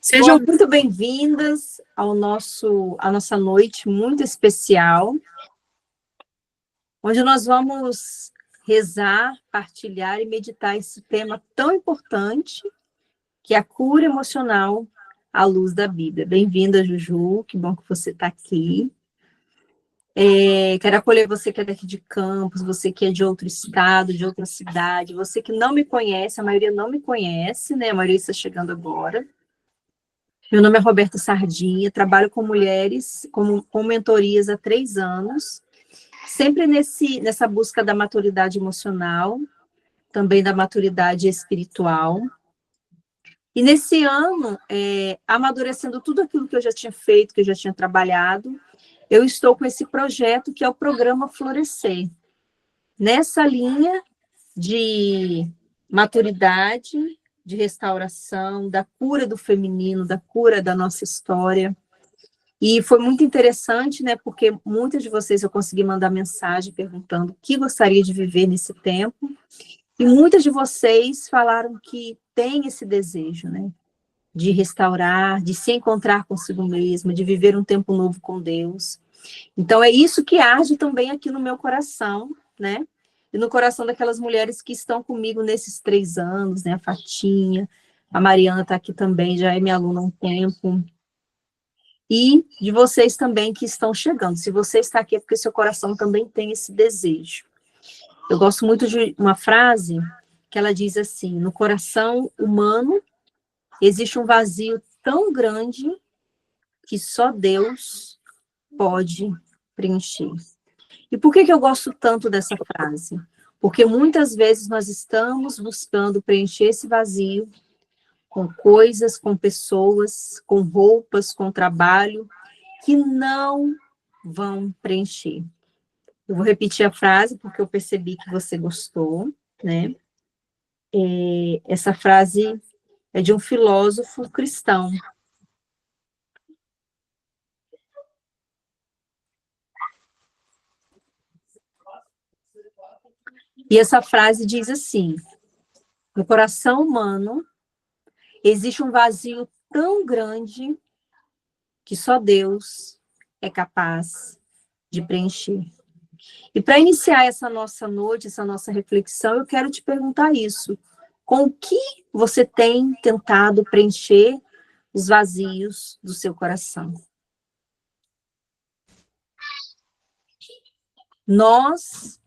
Sejam muito bem-vindas à nossa noite muito especial, onde nós vamos rezar, partilhar e meditar esse tema tão importante, que é a cura emocional à luz da Bíblia. Bem-vinda, Juju, que bom que você está aqui. Quero acolher você que é daqui de Campos, você que é de outro estado, de outra cidade, você que não me conhece, a maioria não me conhece, né? A maioria está chegando agora. Meu nome é Roberta Sardinha, trabalho com mulheres, com mentorias há 3 anos, sempre nessa busca da maturidade emocional, também da maturidade espiritual. E nesse ano, amadurecendo tudo aquilo que eu já tinha feito, que eu já tinha trabalhado, eu estou com esse projeto que é o Programa Florescer. Nessa linha de maturidade, de restauração, da cura do feminino, da cura da nossa história. E foi muito interessante, né, porque muitas de vocês eu consegui mandar mensagem perguntando o que gostaria de viver nesse tempo, e muitas de vocês falaram que tem esse desejo, né, de restaurar, de se encontrar consigo mesma, de viver um tempo novo com Deus. Então é isso que arde também aqui no meu coração, né, e no coração daquelas mulheres que estão comigo nesses 3 anos, né, a Fatinha, a Mariana está aqui também, já é minha aluna há um tempo, e de vocês também que estão chegando. Se você está aqui é porque seu coração também tem esse desejo. Eu gosto muito de uma frase que ela diz assim: no coração humano existe um vazio tão grande que só Deus pode preencher. E por que eu gosto tanto dessa frase? Porque muitas vezes nós estamos buscando preencher esse vazio com coisas, com pessoas, com roupas, com trabalho, que não vão preencher. Eu vou repetir a frase porque eu percebi que você gostou, né? Essa frase é de um filósofo cristão. E essa frase diz assim: no coração humano existe um vazio tão grande que só Deus é capaz de preencher. E para iniciar essa nossa noite, essa nossa reflexão, eu quero te perguntar isso: com o que você tem tentado preencher os vazios do seu coração? Nós,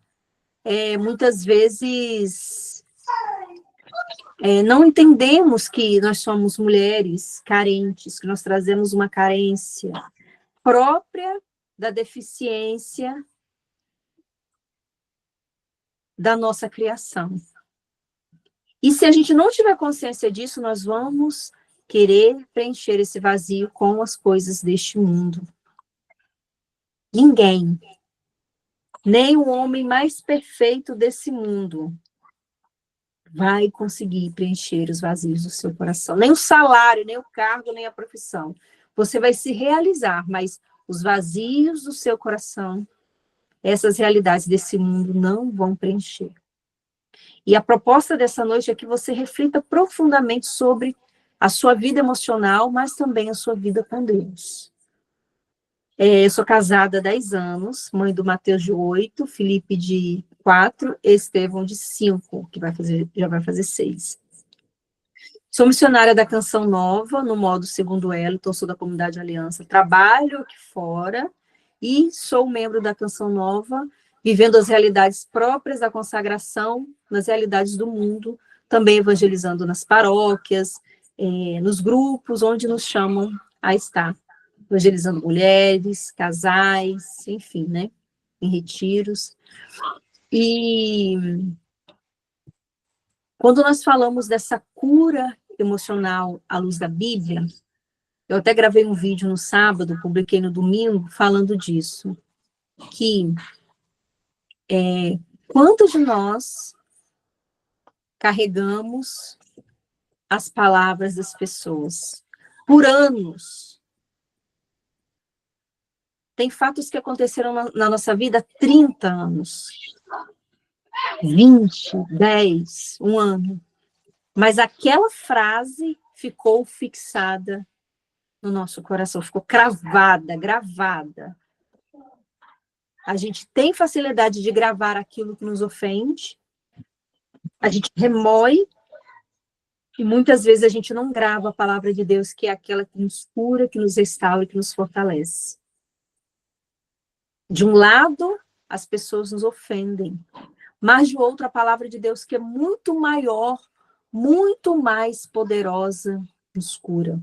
muitas vezes, não entendemos que nós somos mulheres carentes, que nós trazemos uma carência própria da deficiência da nossa criação. E se a gente não tiver consciência disso, nós vamos querer preencher esse vazio com as coisas deste mundo. Ninguém, nem o homem mais perfeito desse mundo, vai conseguir preencher os vazios do seu coração. Nem o salário, nem o cargo, nem a profissão. Você vai se realizar, mas os vazios do seu coração, essas realidades desse mundo não vão preencher. E a proposta dessa noite é que você reflita profundamente sobre a sua vida emocional, mas também a sua vida com Deus. Eu sou casada há 10 anos, mãe do Mateus de 8, Felipe de 4, Estevão de 5, que já vai fazer 6. Sou missionária da Canção Nova, no modo Segundo Elo, então sou da Comunidade Aliança. Trabalho aqui fora e sou membro da Canção Nova, vivendo as realidades próprias da consagração, nas realidades do mundo, também evangelizando nas paróquias, nos grupos onde nos chamam a estar, evangelizando mulheres, casais, enfim, né, em retiros. E quando nós falamos dessa cura emocional à luz da Bíblia, eu até gravei um vídeo no sábado, publiquei no domingo, falando disso, que quantos de nós carregamos as palavras das pessoas por anos? Tem fatos que aconteceram na nossa vida há 30 anos, 20, 10, um ano. Mas aquela frase ficou fixada no nosso coração, ficou cravada, gravada. A gente tem facilidade de gravar aquilo que nos ofende, a gente remói, e muitas vezes a gente não grava a palavra de Deus, que é aquela que nos cura, que nos restaura, que nos fortalece. De um lado, as pessoas nos ofendem, mas de outro, a palavra de Deus, que é muito maior, muito mais poderosa, nos cura,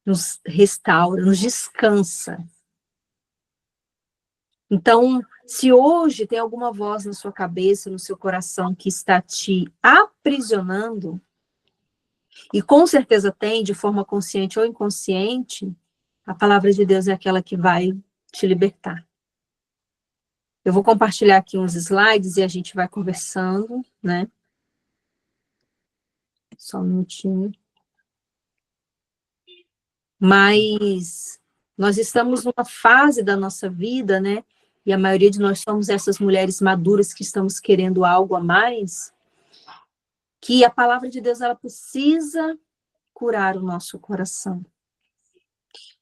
nos restaura, nos descansa. Então, se hoje tem alguma voz na sua cabeça, no seu coração, que está te aprisionando, e com certeza tem, de forma consciente ou inconsciente, a palavra de Deus é aquela que vai te libertar. Eu vou compartilhar aqui uns slides e a gente vai conversando, né? Só um minutinho. Mas nós estamos numa fase da nossa vida, né? E a maioria de nós somos essas mulheres maduras que estamos querendo algo a mais, que a palavra de Deus, ela precisa curar o nosso coração.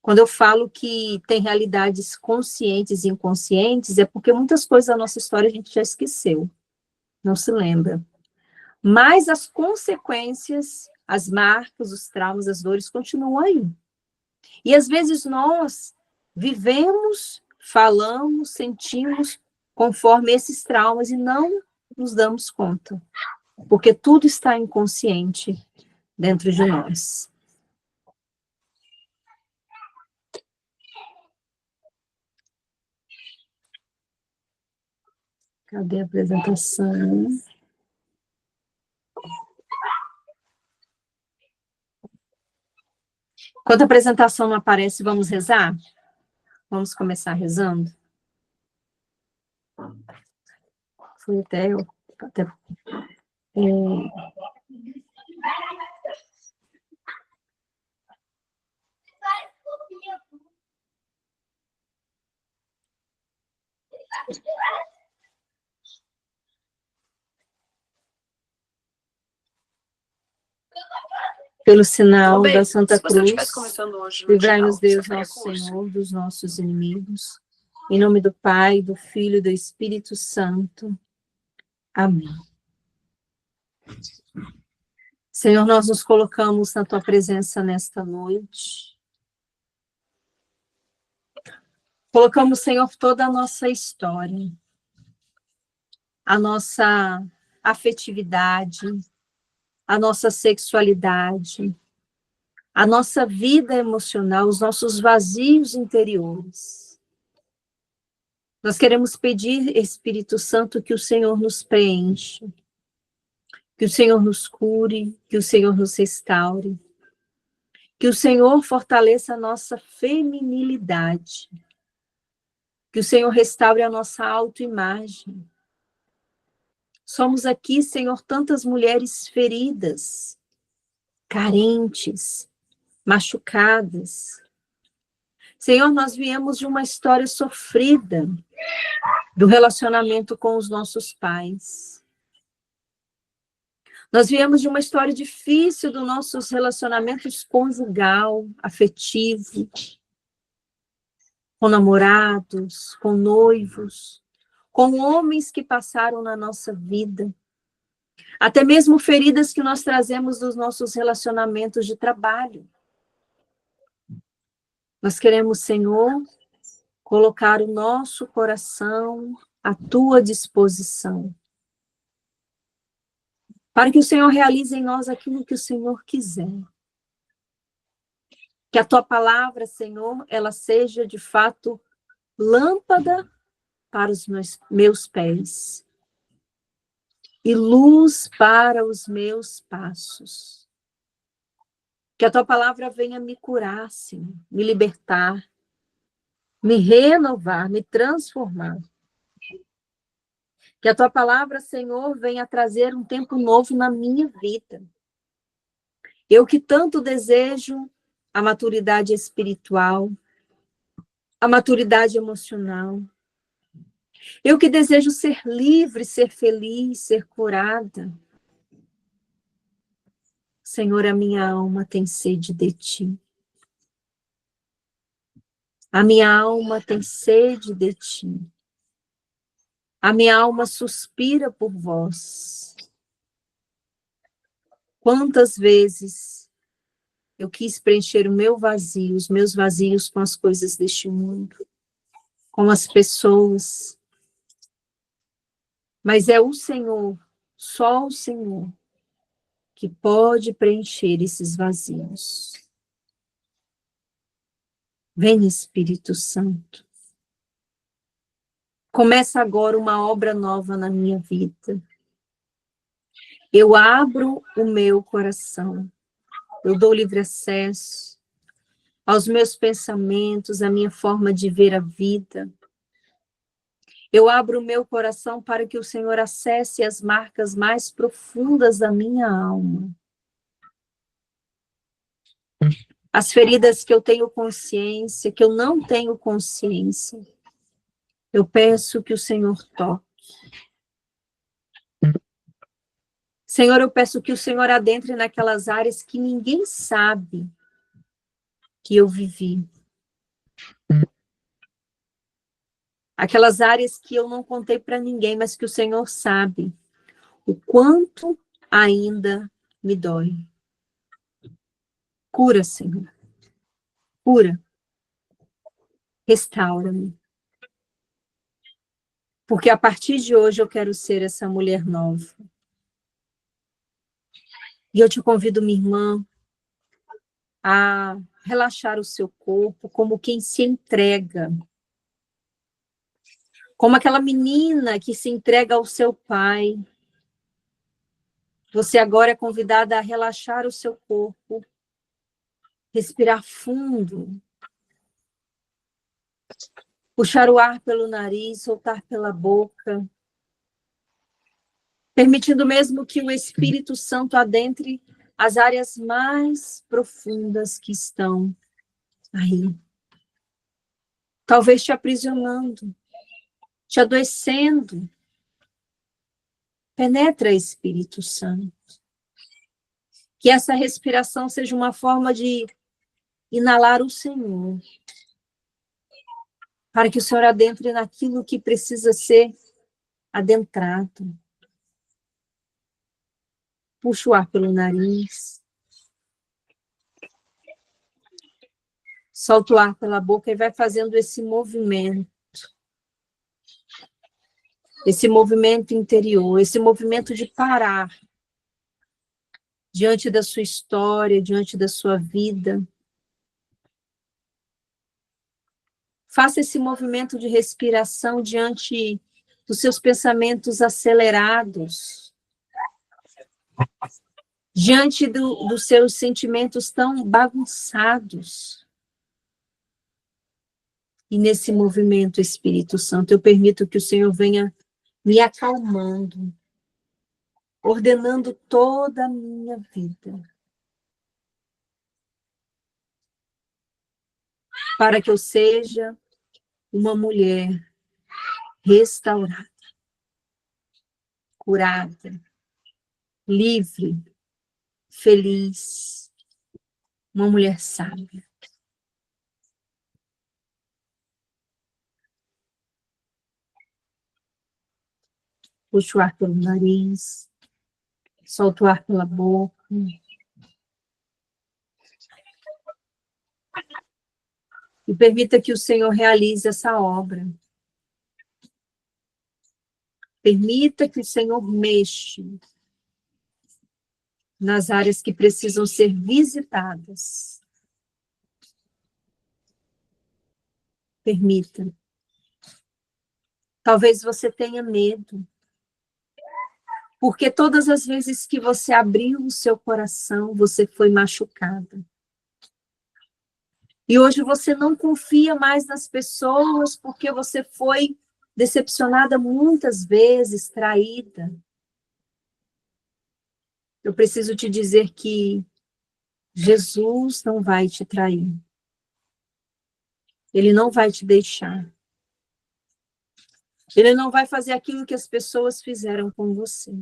Quando eu falo que tem realidades conscientes e inconscientes, é porque muitas coisas da nossa história a gente já esqueceu, não se lembra. Mas as consequências, as marcas, os traumas, as dores continuam aí. E às vezes nós vivemos, falamos, sentimos conforme esses traumas e não nos damos conta, porque tudo está inconsciente dentro de nós. Cadê a apresentação? Quando a apresentação não aparece, vamos rezar? Vamos começar rezando? Foi até pelo sinal da Santa Cruz, livrai-nos Deus, nosso Senhor, dos nossos inimigos. Em nome do Pai, do Filho e do Espírito Santo. Amém. Senhor, nós nos colocamos na Tua presença nesta noite. Colocamos, Senhor, toda a nossa história, a nossa afetividade, a nossa sexualidade, a nossa vida emocional, os nossos vazios interiores. Nós queremos pedir, Espírito Santo, que o Senhor nos preencha, que o Senhor nos cure, que o Senhor nos restaure, que o Senhor fortaleça a nossa feminilidade, que o Senhor restaure a nossa autoimagem. Somos aqui, Senhor, tantas mulheres feridas, carentes, machucadas. Senhor, nós viemos de uma história sofrida do relacionamento com os nossos pais. Nós viemos de uma história difícil dos nossos relacionamentos conjugal, afetivo, com namorados, com noivos, com homens que passaram na nossa vida. Até mesmo feridas que nós trazemos dos nossos relacionamentos de trabalho. Nós queremos, Senhor, colocar o nosso coração à Tua disposição, para que o Senhor realize em nós aquilo que o Senhor quiser. Que a Tua palavra, Senhor, ela seja de fato lâmpada para os meus pés e luz para os meus passos. Que a Tua palavra venha me curar, Senhor, me libertar, me renovar, me transformar. Que a Tua palavra, Senhor, venha trazer um tempo novo na minha vida. Eu que tanto desejo a maturidade espiritual, a maturidade emocional. Eu que desejo ser livre, ser feliz, ser curada. Senhor, a minha alma tem sede de ti. A minha alma tem sede de ti. A minha alma suspira por vós. Quantas vezes eu quis preencher o meu vazio, os meus vazios com as coisas deste mundo, com as pessoas. Mas é o Senhor, só o Senhor, que pode preencher esses vazios. Vem, Espírito Santo. Começa agora uma obra nova na minha vida. Eu abro o meu coração. Eu dou livre acesso aos meus pensamentos, à minha forma de ver a vida. Eu abro o meu coração para que o Senhor acesse as marcas mais profundas da minha alma. As feridas que eu tenho consciência, que eu não tenho consciência. Eu peço que o Senhor toque. Senhor, eu peço que o Senhor adentre naquelas áreas que ninguém sabe que eu vivi. Aquelas áreas que eu não contei para ninguém, mas que o Senhor sabe o quanto ainda me dói. Cura, Senhor. Cura. Restaura-me. Porque a partir de hoje eu quero ser essa mulher nova. E eu te convido, minha irmã, a relaxar o seu corpo como quem se entrega. Como aquela menina que se entrega ao seu pai. Você agora é convidada a relaxar o seu corpo, respirar fundo, puxar o ar pelo nariz, soltar pela boca, permitindo mesmo que o Espírito Santo adentre as áreas mais profundas que estão aí. Talvez te aprisionando, te adoecendo. Penetra, Espírito Santo. Que essa respiração seja uma forma de inalar o Senhor, para que o Senhor adentre naquilo que precisa ser adentrado. Puxa o ar pelo nariz. Solta o ar pela boca e vai fazendo esse movimento. Esse movimento interior, esse movimento de parar diante da sua história, diante da sua vida. Faça esse movimento de respiração diante dos seus pensamentos acelerados, diante dos seus sentimentos tão bagunçados. E nesse movimento, Espírito Santo, eu permito que o Senhor venha me acalmando, ordenando toda a minha vida, para que eu seja uma mulher restaurada, curada, livre, feliz, uma mulher sábia. Puxa o ar pelo nariz, solta o ar pela boca. E permita que o Senhor realize essa obra. Permita que o Senhor mexa nas áreas que precisam ser visitadas. Permita. Talvez você tenha medo, porque todas as vezes que você abriu o seu coração, você foi machucada. E hoje você não confia mais nas pessoas, porque você foi decepcionada muitas vezes, traída. Eu preciso te dizer que Jesus não vai te trair. Ele não vai te deixar. Ele não vai fazer aquilo que as pessoas fizeram com você.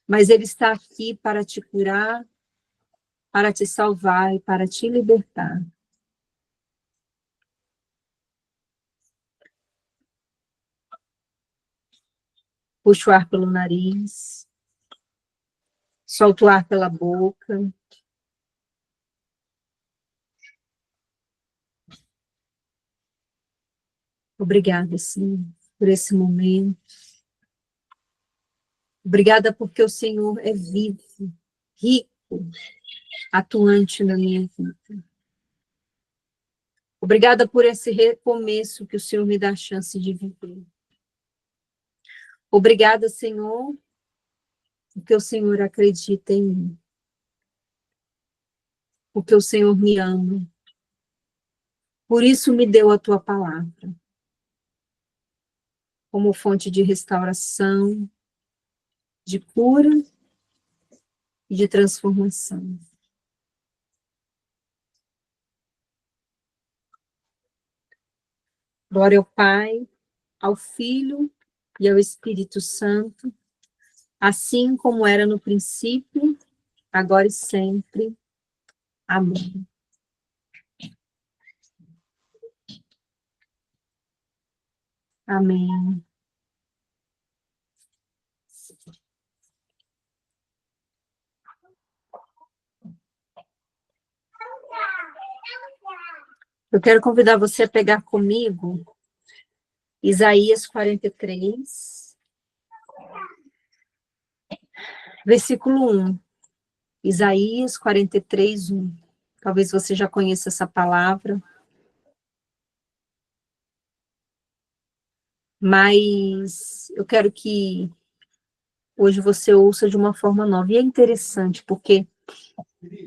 mas Ele está aqui para te curar, para te salvar e para te libertar. Puxa o ar pelo nariz, solta o ar pela boca. Obrigada, Senhor, por esse momento. Obrigada porque o Senhor é vivo, rico, atuante na minha vida. Obrigada por esse recomeço que o Senhor me dá a chance de viver. Obrigada, Senhor, porque o Senhor acredita em mim. Porque o Senhor me ama. Por isso me deu a tua palavra, como fonte de restauração, de cura e de transformação. Glória ao Pai, ao Filho e ao Espírito Santo, assim como era no princípio, agora e sempre. Amém. Amém. Eu quero convidar você a pegar comigo Isaías 43, versículo 1. Isaías 43, 1. Talvez você já conheça essa palavra. Mas eu quero que hoje você ouça de uma forma nova. E é interessante, porque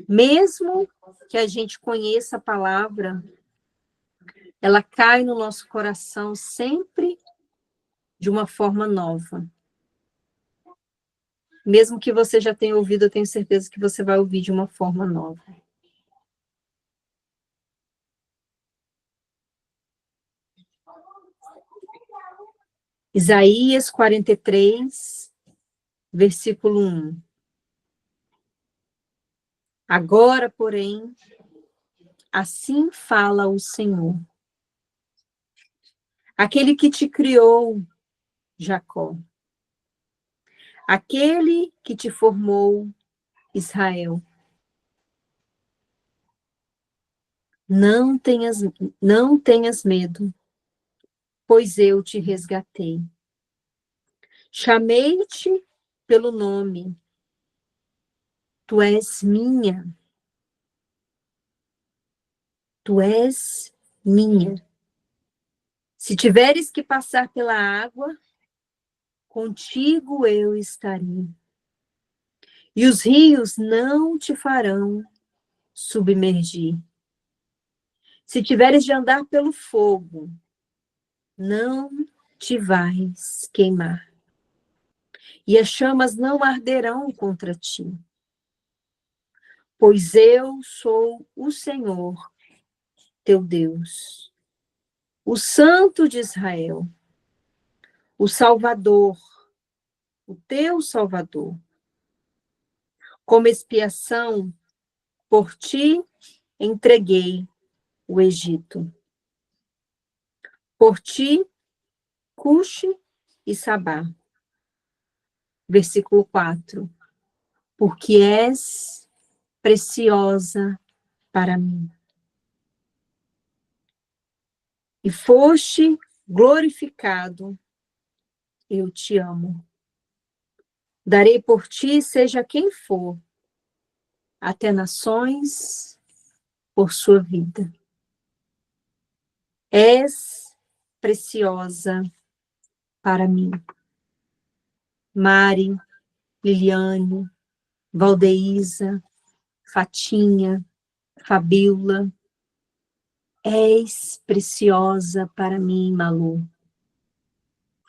mesmo que a gente conheça a palavra, ela cai no nosso coração sempre de uma forma nova. Mesmo que você já tenha ouvido, eu tenho certeza que você vai ouvir de uma forma nova. Isaías 43, versículo 1. Agora, porém, assim fala o Senhor, aquele que te criou, Jacó, aquele que te formou, Israel. Não tenhas medo, pois eu te resgatei. Chamei-te pelo nome, tu és minha. Tu és minha. Se tiveres que passar pela água, contigo eu estarei. E os rios não te farão submergir. Se tiveres de andar pelo fogo, não te vais queimar. E as chamas não arderão contra ti. Pois eu sou o Senhor, teu Deus, o Santo de Israel, o Salvador, o teu Salvador. Como expiação, por ti entreguei o Egito. Por ti, Cuxe e Sabá. Versículo 4. Porque és preciosa para mim. E foste glorificado, eu te amo. Darei por ti, seja quem for, até nações, por sua vida. És preciosa para mim. Mari, Liliane, Valdeísa, Fatinha, Fabíola, és preciosa para mim, Malu.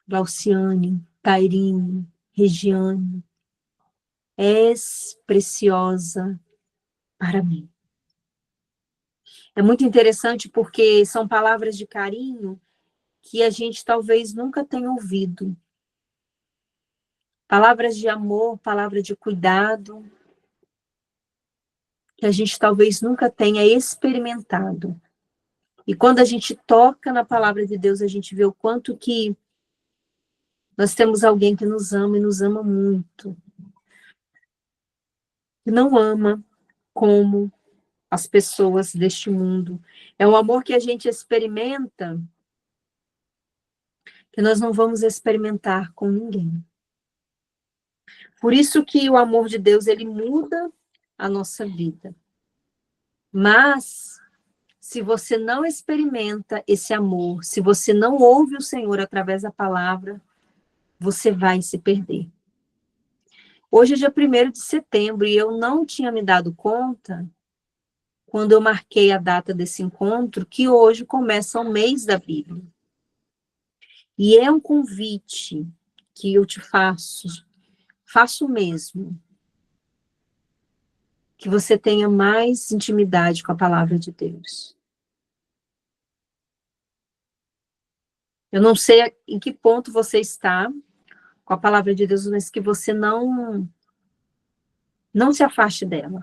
Glauciane, Tairine, Regiane, és preciosa para mim. É muito interessante porque são palavras de carinho que a gente talvez nunca tenha ouvido. palavras de amor, palavra de cuidado, que a gente talvez nunca tenha experimentado. E quando a gente toca na palavra de Deus, a gente vê o quanto que nós temos alguém que nos ama e nos ama muito. Que não ama como as pessoas deste mundo. É um amor que a gente experimenta, que nós não vamos experimentar com ninguém. Por isso que o amor de Deus, ele muda a nossa vida. Mas, se você não experimenta esse amor, se você não ouve o Senhor através da palavra, você vai se perder. Hoje é dia 1º de setembro e eu não tinha me dado conta, quando eu marquei a data desse encontro, que hoje começa o mês da Bíblia. E é um convite que eu te faço mesmo, que você tenha mais intimidade com a palavra de Deus. Eu não sei em que ponto você está com a palavra de Deus, mas que você não se afaste dela.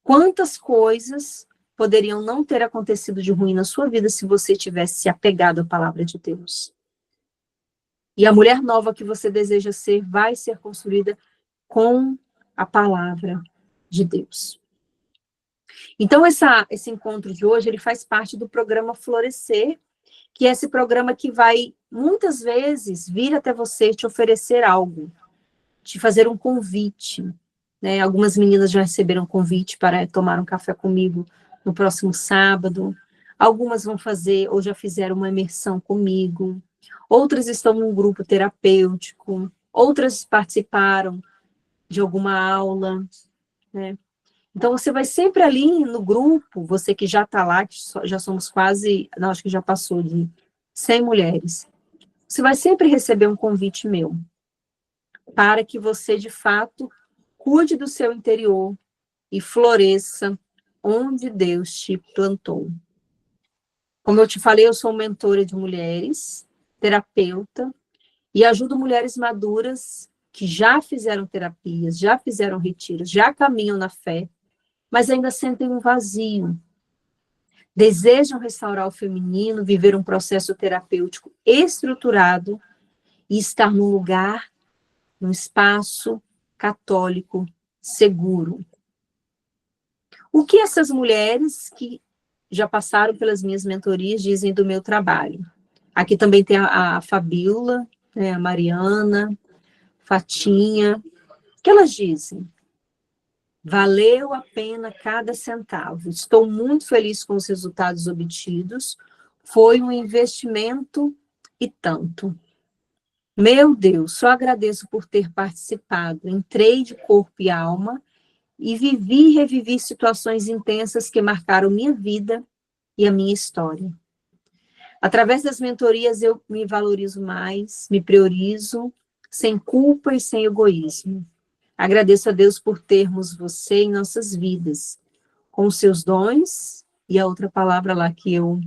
Quantas coisas poderiam não ter acontecido de ruim na sua vida se você tivesse se apegado à palavra de Deus? E a mulher nova que você deseja ser vai ser construída com a palavra de Deus. Então, esse encontro de hoje, ele faz parte do programa Florescer, que é esse programa que vai, muitas vezes, vir até você te oferecer algo, te fazer um convite, né? Algumas meninas já receberam convite para tomar um café comigo no próximo sábado, algumas vão fazer, ou já fizeram uma imersão comigo, outras estão num grupo terapêutico, outras participaram de alguma aula, né? Então, você vai sempre ali no grupo, você que já está lá, que já somos quase, não, acho que já passou de 100 mulheres, você vai sempre receber um convite meu, para que você, de fato, cuide do seu interior e floresça onde Deus te plantou. Como eu te falei, eu sou mentora de mulheres, terapeuta, e ajudo mulheres maduras que já fizeram terapias, já fizeram retiros, já caminham na fé, mas ainda sentem um vazio. Desejam restaurar o feminino, viver um processo terapêutico estruturado e estar num lugar, num espaço católico seguro. O que essas mulheres que já passaram pelas minhas mentorias dizem do meu trabalho? Aqui também tem a Fabíola, né, a Mariana, Fatinha, que elas dizem: valeu a pena cada centavo. Estou muito feliz com os resultados obtidos. Foi um investimento e tanto. Meu Deus, só agradeço por ter participado. Entrei de corpo e alma e vivi e revivi situações intensas que marcaram minha vida e a minha história. Através das mentorias eu me valorizo mais, me priorizo, sem culpa e sem egoísmo. Agradeço a Deus por termos você em nossas vidas, com os seus dons, e a outra palavra lá que eu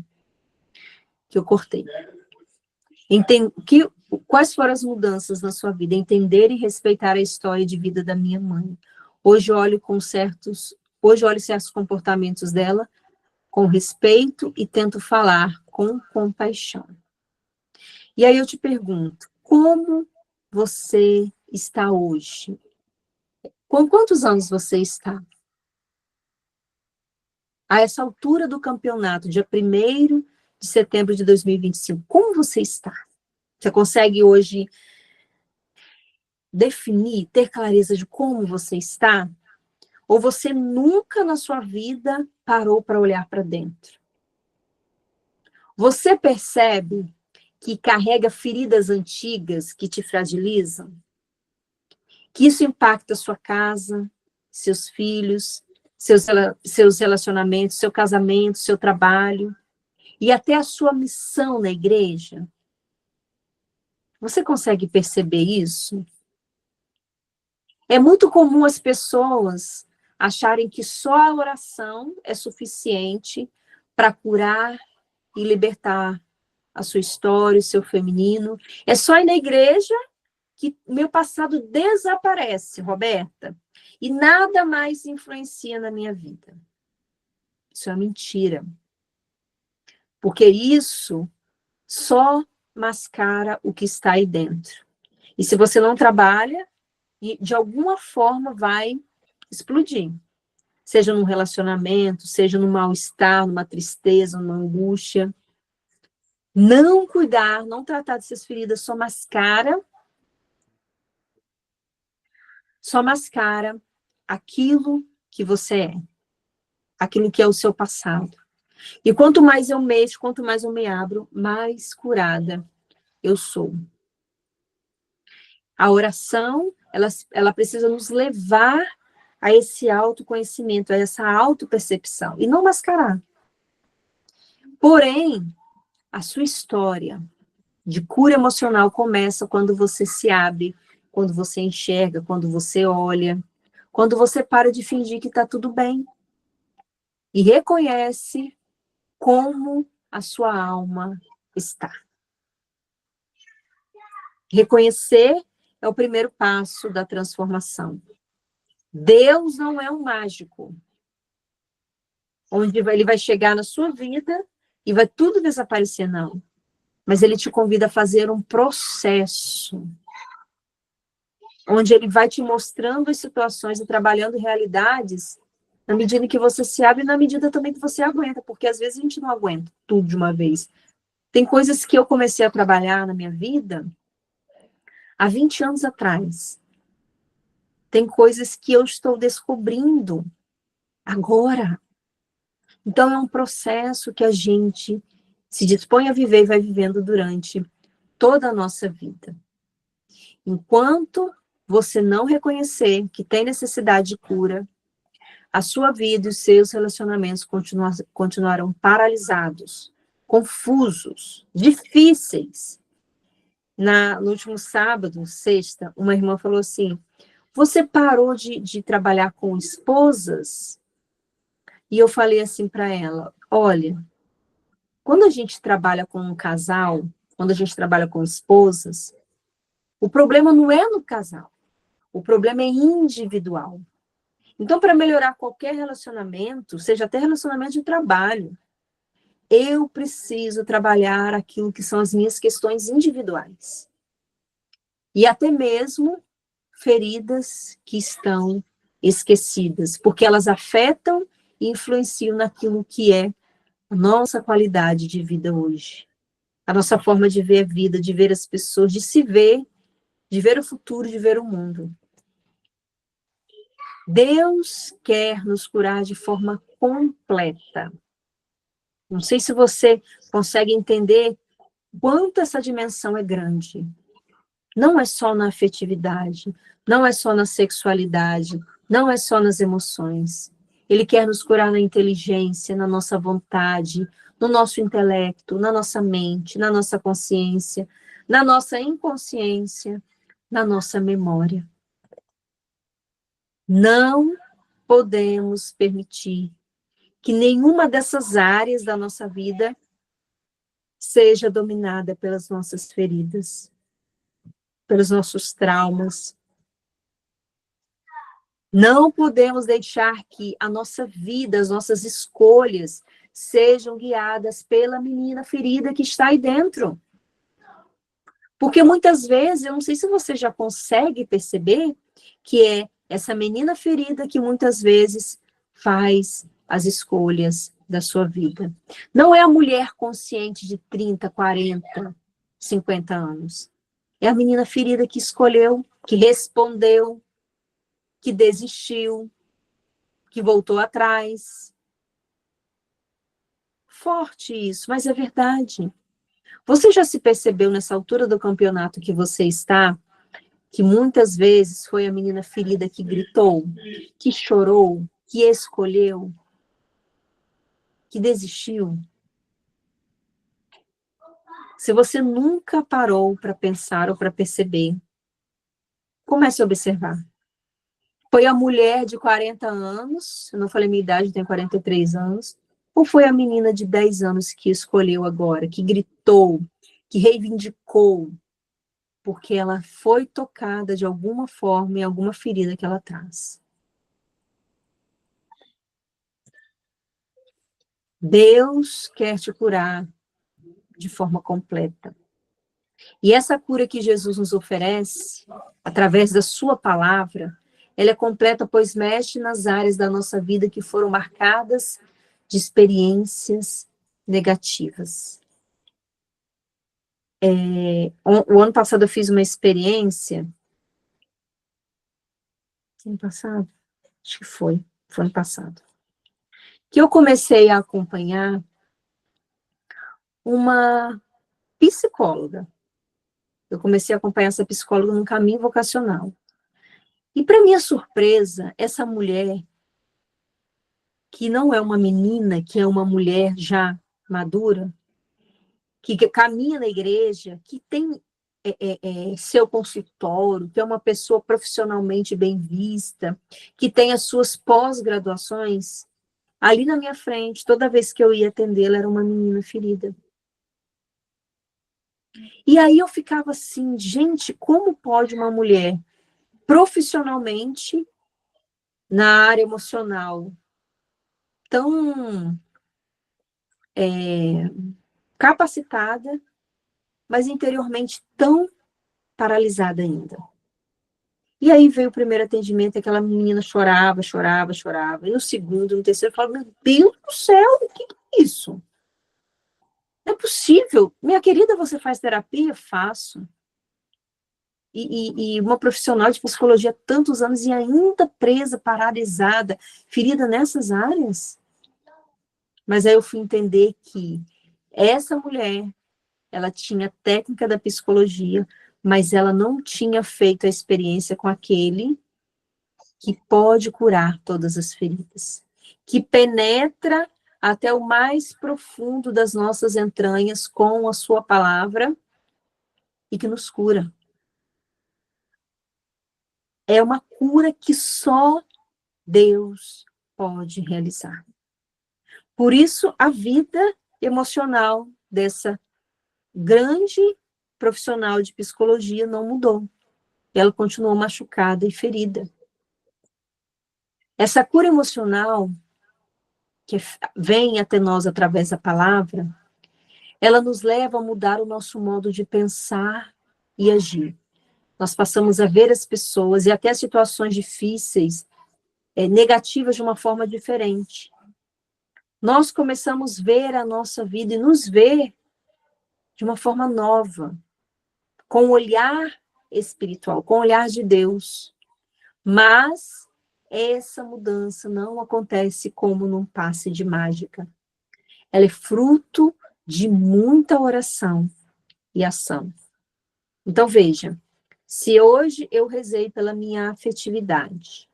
cortei. Quais foram as mudanças na sua vida? Entender e respeitar a história de vida da minha mãe. Hoje olho certos comportamentos dela com respeito e tento falar com compaixão. E aí eu te pergunto, como você está hoje? Com quantos anos você está? A essa altura do campeonato, dia 1º de setembro de 2025, como você está? Você consegue hoje definir, ter clareza de como você está? Ou você nunca na sua vida parou para olhar para dentro? Você percebe que carrega feridas antigas que te fragilizam? Que isso impacta a sua casa, seus filhos, seus relacionamentos, seu casamento, seu trabalho, e até a sua missão na igreja? Você consegue perceber isso? É muito comum as pessoas acharem que só a oração é suficiente para curar e libertar a sua história, o seu feminino. É só ir na igreja que meu passado desaparece, Roberta, e nada mais influencia na minha vida. Isso é mentira. Porque isso só mascara o que está aí dentro. E se você não trabalha, de alguma forma vai explodir. Seja num relacionamento, seja num mal-estar, numa tristeza, numa angústia. Não cuidar, não tratar dessas feridas só mascara aquilo que você é, aquilo que é o seu passado. E quanto mais eu mexo, quanto mais eu me abro, mais curada eu sou. A oração, ela precisa nos levar a esse autoconhecimento, a essa autopercepção, e não mascarar. Porém, a sua história de cura emocional começa quando você se abre, quando você enxerga, quando você olha, quando você para de fingir que está tudo bem e reconhece como a sua alma está. Reconhecer é o primeiro passo da transformação. Deus não é um mágico, onde ele vai chegar na sua vida e vai tudo desaparecer, não. Mas ele te convida a fazer um processo, onde ele vai te mostrando as situações e trabalhando realidades na medida que você se abre e na medida também que você aguenta, porque às vezes a gente não aguenta tudo de uma vez. Tem coisas que eu comecei a trabalhar na minha vida há 20 anos atrás. Tem coisas que eu estou descobrindo agora. Então, é um processo que a gente se dispõe a viver e vai vivendo durante toda a nossa vida. Enquanto você não reconhecer que tem necessidade de cura, a sua vida e os seus relacionamentos continuarão paralisados, confusos, difíceis. No último sábado, sexta, uma irmã falou assim, você parou de trabalhar com esposas? E eu falei assim para ela, olha, quando a gente trabalha com um casal, quando a gente trabalha com esposas, o problema não é no casal, o problema é individual. Então, para melhorar qualquer relacionamento, seja até relacionamento de trabalho, eu preciso trabalhar aquilo que são as minhas questões individuais. E até mesmo feridas que estão esquecidas, porque elas afetam e influenciam naquilo que é a nossa qualidade de vida hoje. A nossa forma de ver a vida, de ver as pessoas, de se ver, de ver o futuro, de ver o mundo. Deus quer nos curar de forma completa. Não sei se você consegue entender quanto essa dimensão é grande. Não é só na afetividade, não é só na sexualidade, não é só nas emoções. Ele quer nos curar na inteligência, na nossa vontade, no nosso intelecto, na nossa mente, na nossa consciência, na nossa inconsciência, na nossa memória. Não podemos permitir que nenhuma dessas áreas da nossa vida seja dominada pelas nossas feridas, pelos nossos traumas. Não podemos deixar que a nossa vida, as nossas escolhas, sejam guiadas pela menina ferida que está aí dentro. Porque muitas vezes, eu não sei se você já consegue perceber, que é essa menina ferida que muitas vezes faz as escolhas da sua vida. Não é a mulher consciente de 30, 40, 50 anos. É a menina ferida que escolheu, que respondeu, que desistiu, que voltou atrás. Forte isso, mas é verdade. Você já se percebeu nessa altura do campeonato que você está, que muitas vezes foi a menina ferida que gritou, que chorou, que escolheu, que desistiu? Se você nunca parou para pensar ou para perceber, comece a observar. Foi a mulher de 40 anos, eu não falei minha idade, eu tenho 43 anos, ou foi a menina de 10 anos que escolheu agora, que gritou, que reivindicou, porque ela foi tocada de alguma forma em alguma ferida que ela traz. Deus quer te curar de forma completa. E essa cura que Jesus nos oferece, através da sua palavra, ela é completa, pois mexe nas áreas da nossa vida que foram marcadas de experiências negativas. O ano passado eu fiz uma experiência. Ano passado? Acho que foi ano passado. Que eu comecei a acompanhar uma psicóloga. Eu comecei a acompanhar essa psicóloga num caminho vocacional. E, para minha surpresa, essa mulher, que não é uma menina, que é uma mulher já madura, que caminha na igreja, que tem seu consultório, que é uma pessoa profissionalmente bem vista, que tem as suas pós-graduações, ali na minha frente, toda vez que eu ia atendê-la, era uma menina ferida. E aí eu ficava assim, gente, como pode uma mulher profissionalmente, na área emocional, tão capacitada, mas interiormente tão paralisada ainda? E aí veio o primeiro atendimento, aquela menina chorava, chorava, chorava. E no segundo, no terceiro, eu falava, meu Deus do céu, o que é isso? Não é possível. Minha querida, você faz terapia? Faço. E uma profissional de psicologia há tantos anos e ainda presa, paralisada, ferida nessas áreas. Mas aí eu fui entender que essa mulher, ela tinha técnica da psicologia, mas ela não tinha feito a experiência com aquele que pode curar todas as feridas, que penetra até o mais profundo das nossas entranhas com a sua palavra e que nos cura. É uma cura que só Deus pode realizar. Por isso, a vida emocional dessa grande profissional de psicologia não mudou. Ela continuou machucada e ferida. Essa cura emocional que vem até nós através da palavra, ela nos leva a mudar o nosso modo de pensar e agir. Nós passamos a ver as pessoas e até as situações difíceis, negativas de uma forma diferente. Nós começamos a ver a nossa vida e nos ver de uma forma nova, com o olhar espiritual, com o olhar de Deus. Mas essa mudança não acontece como num passe de mágica. Ela é fruto de muita oração e ação. Então, veja, se hoje eu rezei pela minha afetividade,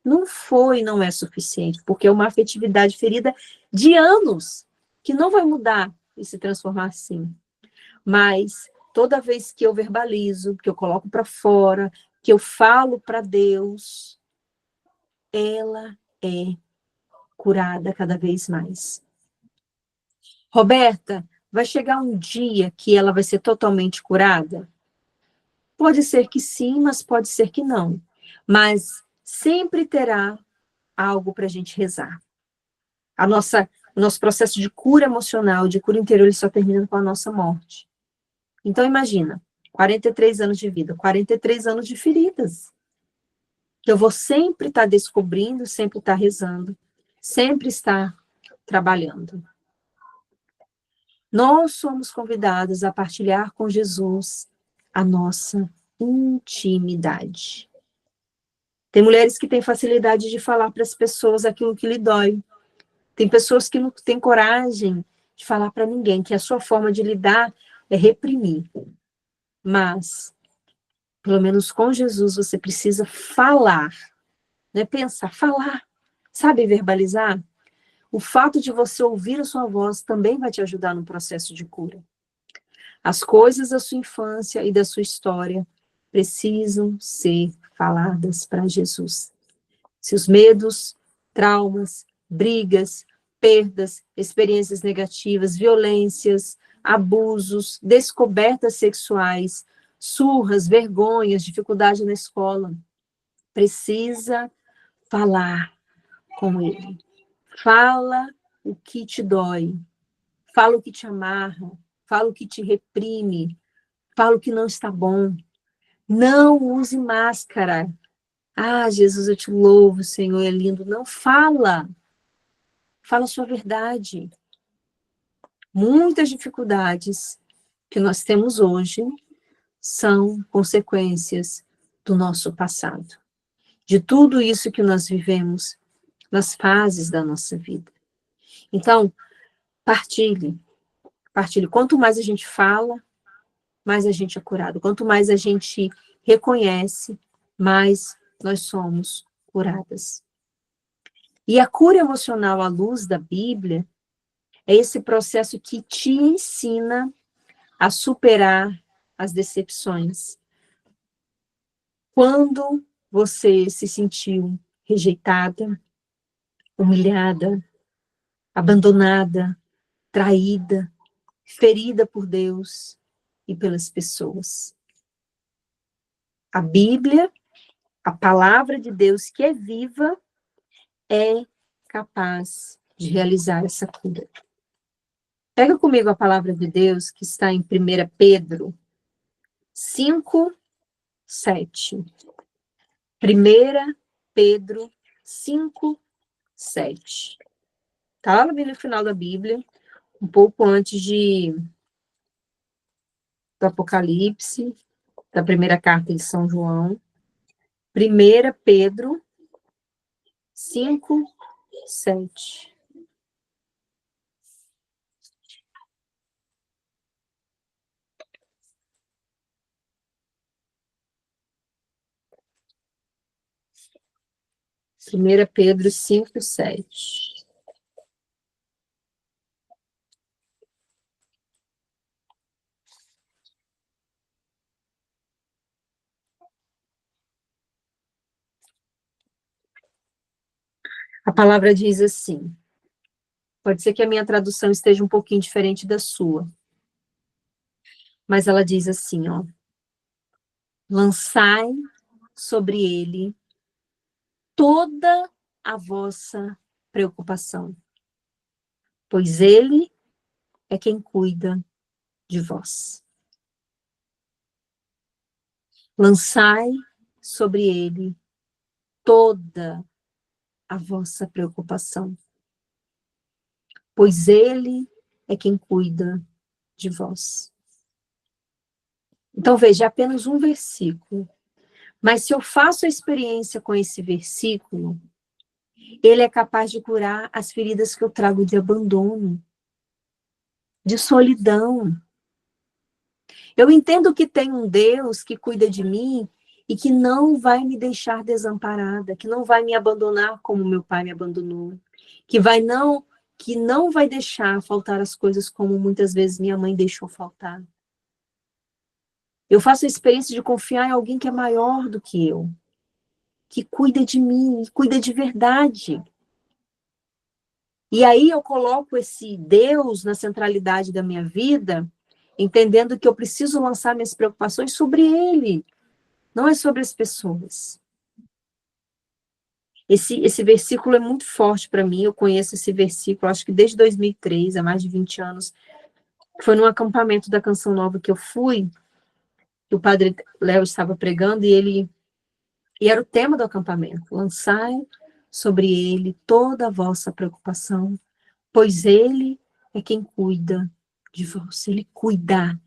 não é suficiente, porque é uma afetividade ferida de anos, que não vai mudar e se transformar assim. Mas toda vez que eu verbalizo, que eu coloco para fora, que eu falo para Deus, ela é curada cada vez mais. Roberta, vai chegar um dia que ela vai ser totalmente curada? Pode ser que sim, mas pode ser que não. Mas sempre terá algo para a gente rezar. O nosso processo de cura emocional, de cura interior, ele só termina com a nossa morte. Então, imagina, 43 anos de vida, 43 anos de feridas. Que eu vou sempre estar descobrindo, sempre estar rezando, sempre estar trabalhando. Nós somos convidados a partilhar com Jesus a nossa intimidade. Tem mulheres que têm facilidade de falar para as pessoas aquilo que lhe dói. Tem pessoas que não têm coragem de falar para ninguém, que a sua forma de lidar é reprimir. Mas, pelo menos com Jesus, você precisa falar. Não é pensar, falar. Sabe verbalizar? O fato de você ouvir a sua voz também vai te ajudar no processo de cura. As coisas da sua infância e da sua história precisam ser faladas para Jesus. Se os medos, traumas, brigas, perdas, experiências negativas, violências, abusos, descobertas sexuais surras, vergonhas, dificuldade na escola. Precisa falar com ele. Fala o que te dói. Fala o que te amarra. Fala o que te reprime. Fala o que não está bom. Não use máscara. Ah, Jesus, eu te louvo, Senhor, é lindo. Não fala. Fala a sua verdade. Muitas dificuldades que nós temos hoje são consequências do nosso passado. De tudo isso que nós vivemos nas fases da nossa vida. Então, partilhe. Partilhe. Quanto mais a gente fala, mais a gente é curado. Quanto mais a gente reconhece, mais nós somos curadas. E a cura emocional à luz da Bíblia é esse processo que te ensina a superar as decepções. Quando você se sentiu rejeitada, humilhada, abandonada, traída, ferida por Deus e pelas pessoas. A Bíblia, a palavra de Deus que é viva, é capaz de realizar essa cura. Pega comigo a palavra de Deus que está em 1 Pedro 5, 7. 1 Pedro 5, 7. Está lá no final da Bíblia, um pouco antes do Apocalipse, da primeira carta de São João. 1 Pedro 5, 7. Primeira Pedro 5, 7. A palavra diz assim, pode ser que a minha tradução esteja um pouquinho diferente da sua, mas ela diz assim, ó, lançai sobre ele toda a vossa preocupação, pois ele é quem cuida de vós. Lançai sobre ele toda a vossa preocupação, pois ele é quem cuida de vós. Então, veja, apenas um versículo. Mas se eu faço a experiência com esse versículo, ele é capaz de curar as feridas que eu trago de abandono, de solidão. Eu entendo que tem um Deus que cuida de mim e que não vai me deixar desamparada, que não vai me abandonar como meu pai me abandonou, que não vai deixar faltar as coisas como muitas vezes minha mãe deixou faltar. Eu faço a experiência de confiar em alguém que é maior do que eu, que cuida de mim, cuida de verdade. E aí eu coloco esse Deus na centralidade da minha vida, entendendo que eu preciso lançar minhas preocupações sobre Ele, não é sobre as pessoas. Esse versículo é muito forte para mim, eu conheço esse versículo, acho que desde 2003, há mais de 20 anos, foi num acampamento da Canção Nova que eu fui, que o padre Léo estava pregando, e era o tema do acampamento, lançai sobre ele toda a vossa preocupação, pois ele é quem cuida de vós, ele cuida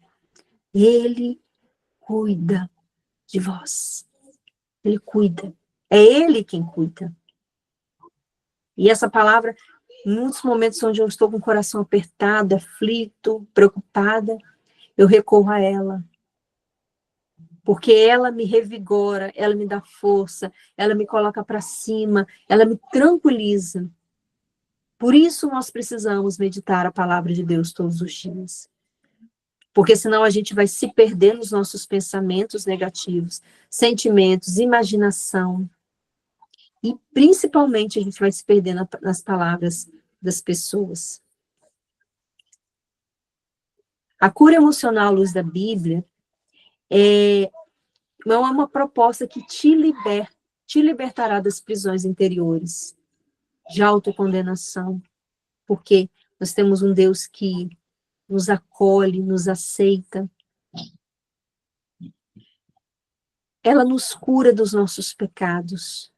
de vós, ele cuida, é ele quem cuida. E essa palavra, em muitos momentos onde eu estou com o coração apertado, aflito, preocupada, eu recorro a ela. Porque ela me revigora, ela me dá força, ela me coloca para cima, ela me tranquiliza. Por isso nós precisamos meditar a palavra de Deus todos os dias. Porque senão a gente vai se perder nos nossos pensamentos negativos, sentimentos, imaginação. E principalmente a gente vai se perder nas palavras das pessoas. A cura emocional à luz da Bíblia Não é uma proposta que te libertará das prisões interiores, de autocondenação, porque nós temos um Deus que nos acolhe, nos aceita. Ela nos cura dos nossos pecados,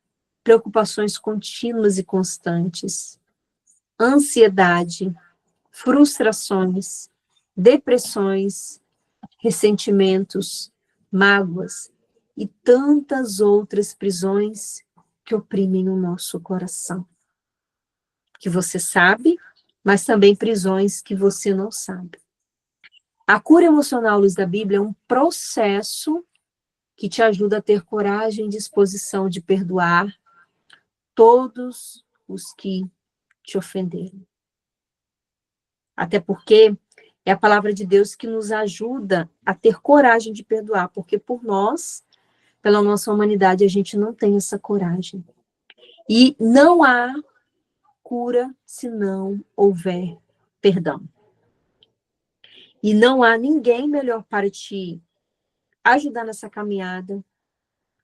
preocupações contínuas e constantes, ansiedade, frustrações, depressões, ressentimentos, mágoas e tantas outras prisões que oprimem o nosso coração. Que você sabe, mas também prisões que você não sabe. A cura emocional, à luz da Bíblia, é um processo que te ajuda a ter coragem e disposição de perdoar todos os que te ofenderam. Até porque é a palavra de Deus que nos ajuda a ter coragem de perdoar, porque por nós, pela nossa humanidade, a gente não tem essa coragem. E não há cura se não houver perdão. E não há ninguém melhor para te ajudar nessa caminhada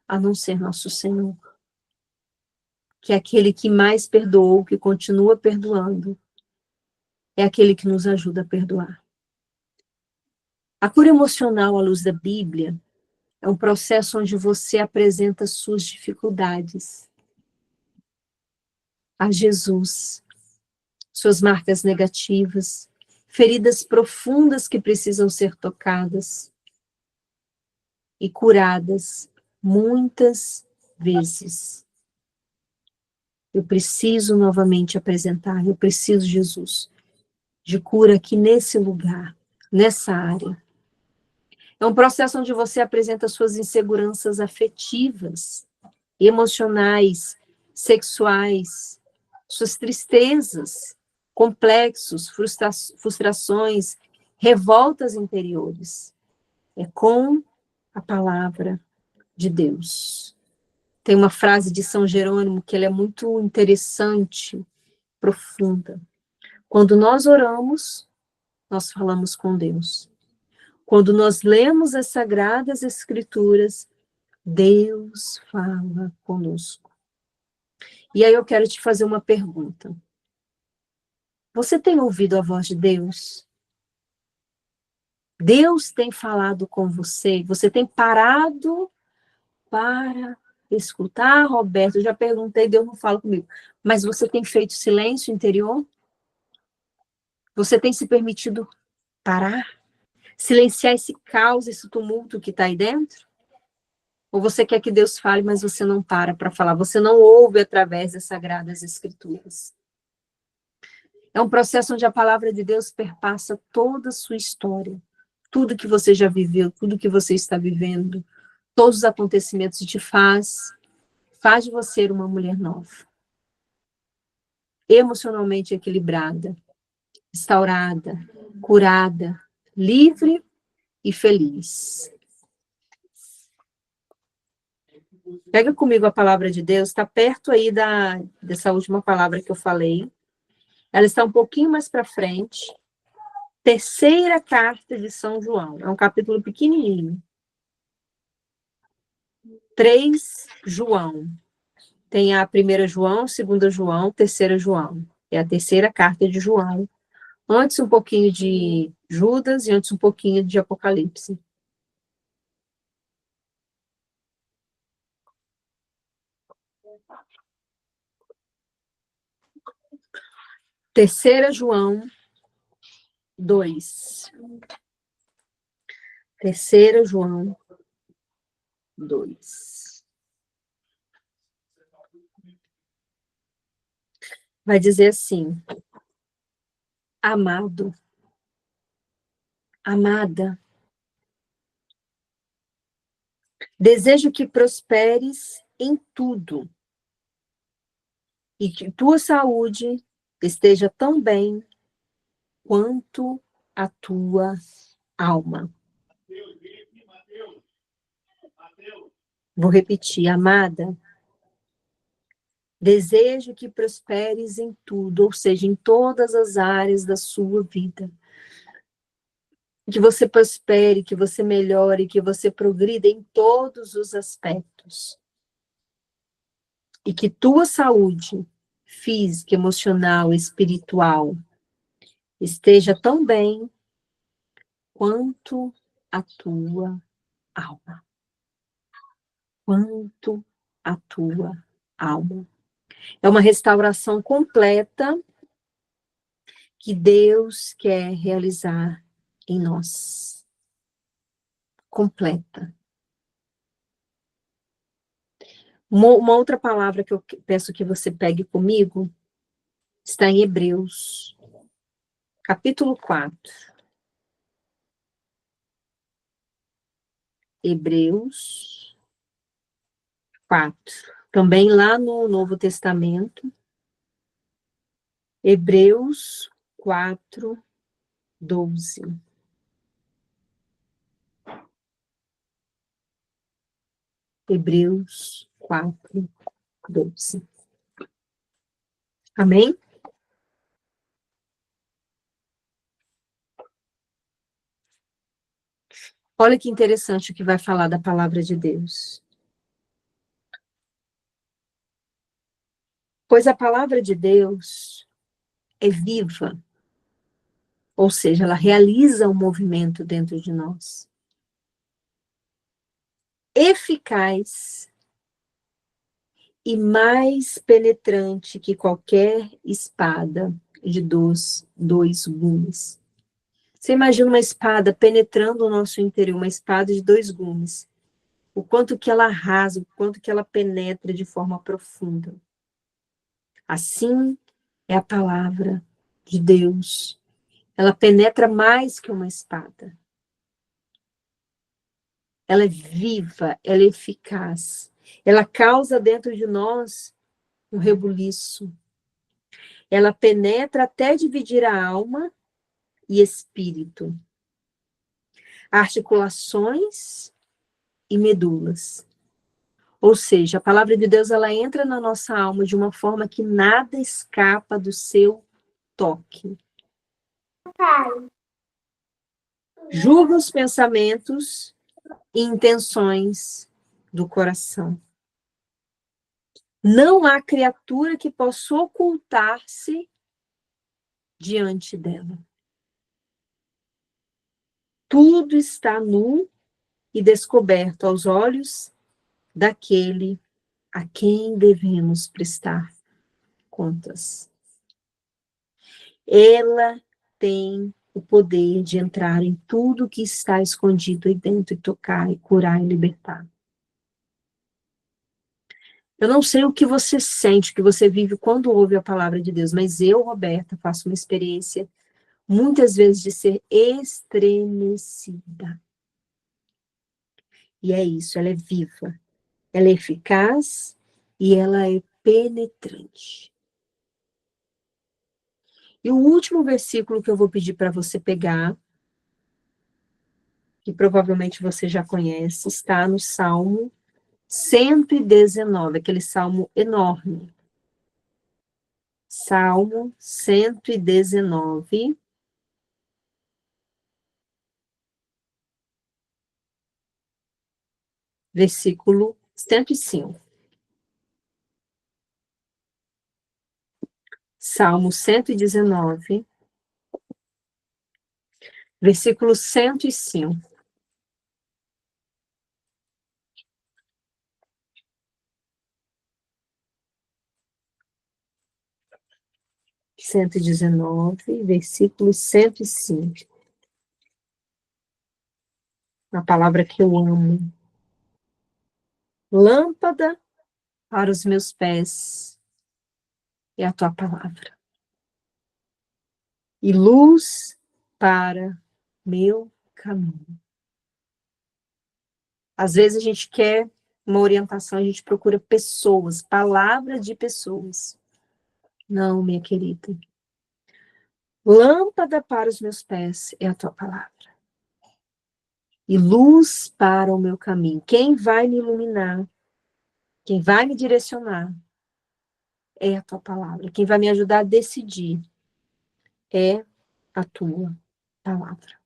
a não ser nosso Senhor, que é aquele que mais perdoou, que continua perdoando, é aquele que nos ajuda a perdoar. A cura emocional à luz da Bíblia é um processo onde você apresenta suas dificuldades a Jesus, suas marcas negativas, feridas profundas que precisam ser tocadas e curadas muitas vezes. Eu preciso novamente apresentar, eu preciso, Jesus, de cura aqui nesse lugar, nessa área. É um processo onde você apresenta suas inseguranças afetivas, emocionais, sexuais, suas tristezas, complexos, frustrações, revoltas interiores. É com a palavra de Deus. Tem uma frase de São Jerônimo que ela é muito interessante, profunda. Quando nós oramos, nós falamos com Deus. Quando nós lemos as Sagradas Escrituras, Deus fala conosco. E aí eu quero te fazer uma pergunta. Você tem ouvido a voz de Deus? Deus tem falado com você? Você tem parado para escutar? Roberto, eu já perguntei, Deus não fala comigo. Mas você tem feito silêncio interior? Você tem se permitido parar? Silenciar esse caos, esse tumulto que está aí dentro? Ou você quer que Deus fale, mas você não para falar? Você não ouve através das Sagradas Escrituras? É um processo onde a palavra de Deus perpassa toda a sua história. Tudo que você já viveu, tudo que você está vivendo, todos os acontecimentos te faz de você uma mulher nova. Emocionalmente equilibrada, restaurada, curada, livre e feliz. Pega comigo a palavra de Deus, está perto aí dessa última palavra que eu falei. Ela está um pouquinho mais para frente. Terceira carta de São João. É um capítulo pequenininho. 3 João. Tem a 1 João, 2 João, 3 João. É a terceira carta de João. Antes um pouquinho de Judas e antes um pouquinho de Apocalipse. Terceira João 2. Terceira João 2. Vai dizer assim: amado, amada, desejo que prosperes em tudo e que tua saúde esteja tão bem quanto a tua alma. Vou repetir, amada, desejo que prosperes em tudo, ou seja, em todas as áreas da sua vida. Que você prospere, que você melhore, que você progrida em todos os aspectos. E que tua saúde física, emocional, espiritual esteja tão bem quanto a tua alma. Quanto a tua alma. É uma restauração completa que Deus quer realizar em nós. Completa. Uma outra palavra que eu peço que você pegue comigo está em Hebreus, capítulo 4. Hebreus 4. Também lá no Novo Testamento. Hebreus 4, 12. Hebreus 4, 12. Amém? Olha que interessante o que vai falar da palavra de Deus. Pois a palavra de Deus é viva, ou seja, ela realiza um movimento dentro de nós. Eficaz e mais penetrante que qualquer espada de dois gumes. Você imagina uma espada penetrando o nosso interior, uma espada de 2 gumes. O quanto que ela arrasa, o quanto que ela penetra de forma profunda. Assim é a palavra de Deus. Ela penetra mais que uma espada. Ela é viva, ela é eficaz. Ela causa dentro de nós um rebuliço. Ela penetra até dividir a alma e espírito, articulações e medulas. Ou seja, a palavra de Deus, ela entra na nossa alma de uma forma que nada escapa do seu toque. Julga os pensamentos e intenções do coração. Não há criatura que possa ocultar-se diante dela. Tudo está nu e descoberto aos olhos daquele a quem devemos prestar contas. Ela tem o poder de entrar em tudo que está escondido aí dentro e tocar, e curar e libertar. Eu não sei o que você sente, o que você vive quando ouve a palavra de Deus, mas eu, Roberta, faço uma experiência muitas vezes de ser estremecida. E é isso, ela é viva, ela é eficaz e ela é penetrante. E o último versículo que eu vou pedir para você pegar, que provavelmente você já conhece, está no Salmo 119, aquele salmo enorme. Salmo 119, versículo 105. Salmo 119, versículo 105. Cento e 119, versículo 105. Uma palavra que eu amo. Lâmpada para os meus pés é a tua palavra. E luz para meu caminho. Às vezes a gente quer uma orientação, a gente procura pessoas, palavra de pessoas. Não, minha querida. Lâmpada para os meus pés é a tua palavra. E luz para o meu caminho. Quem vai me iluminar, quem vai me direcionar, é a tua palavra. Quem vai me ajudar a decidir é a tua palavra.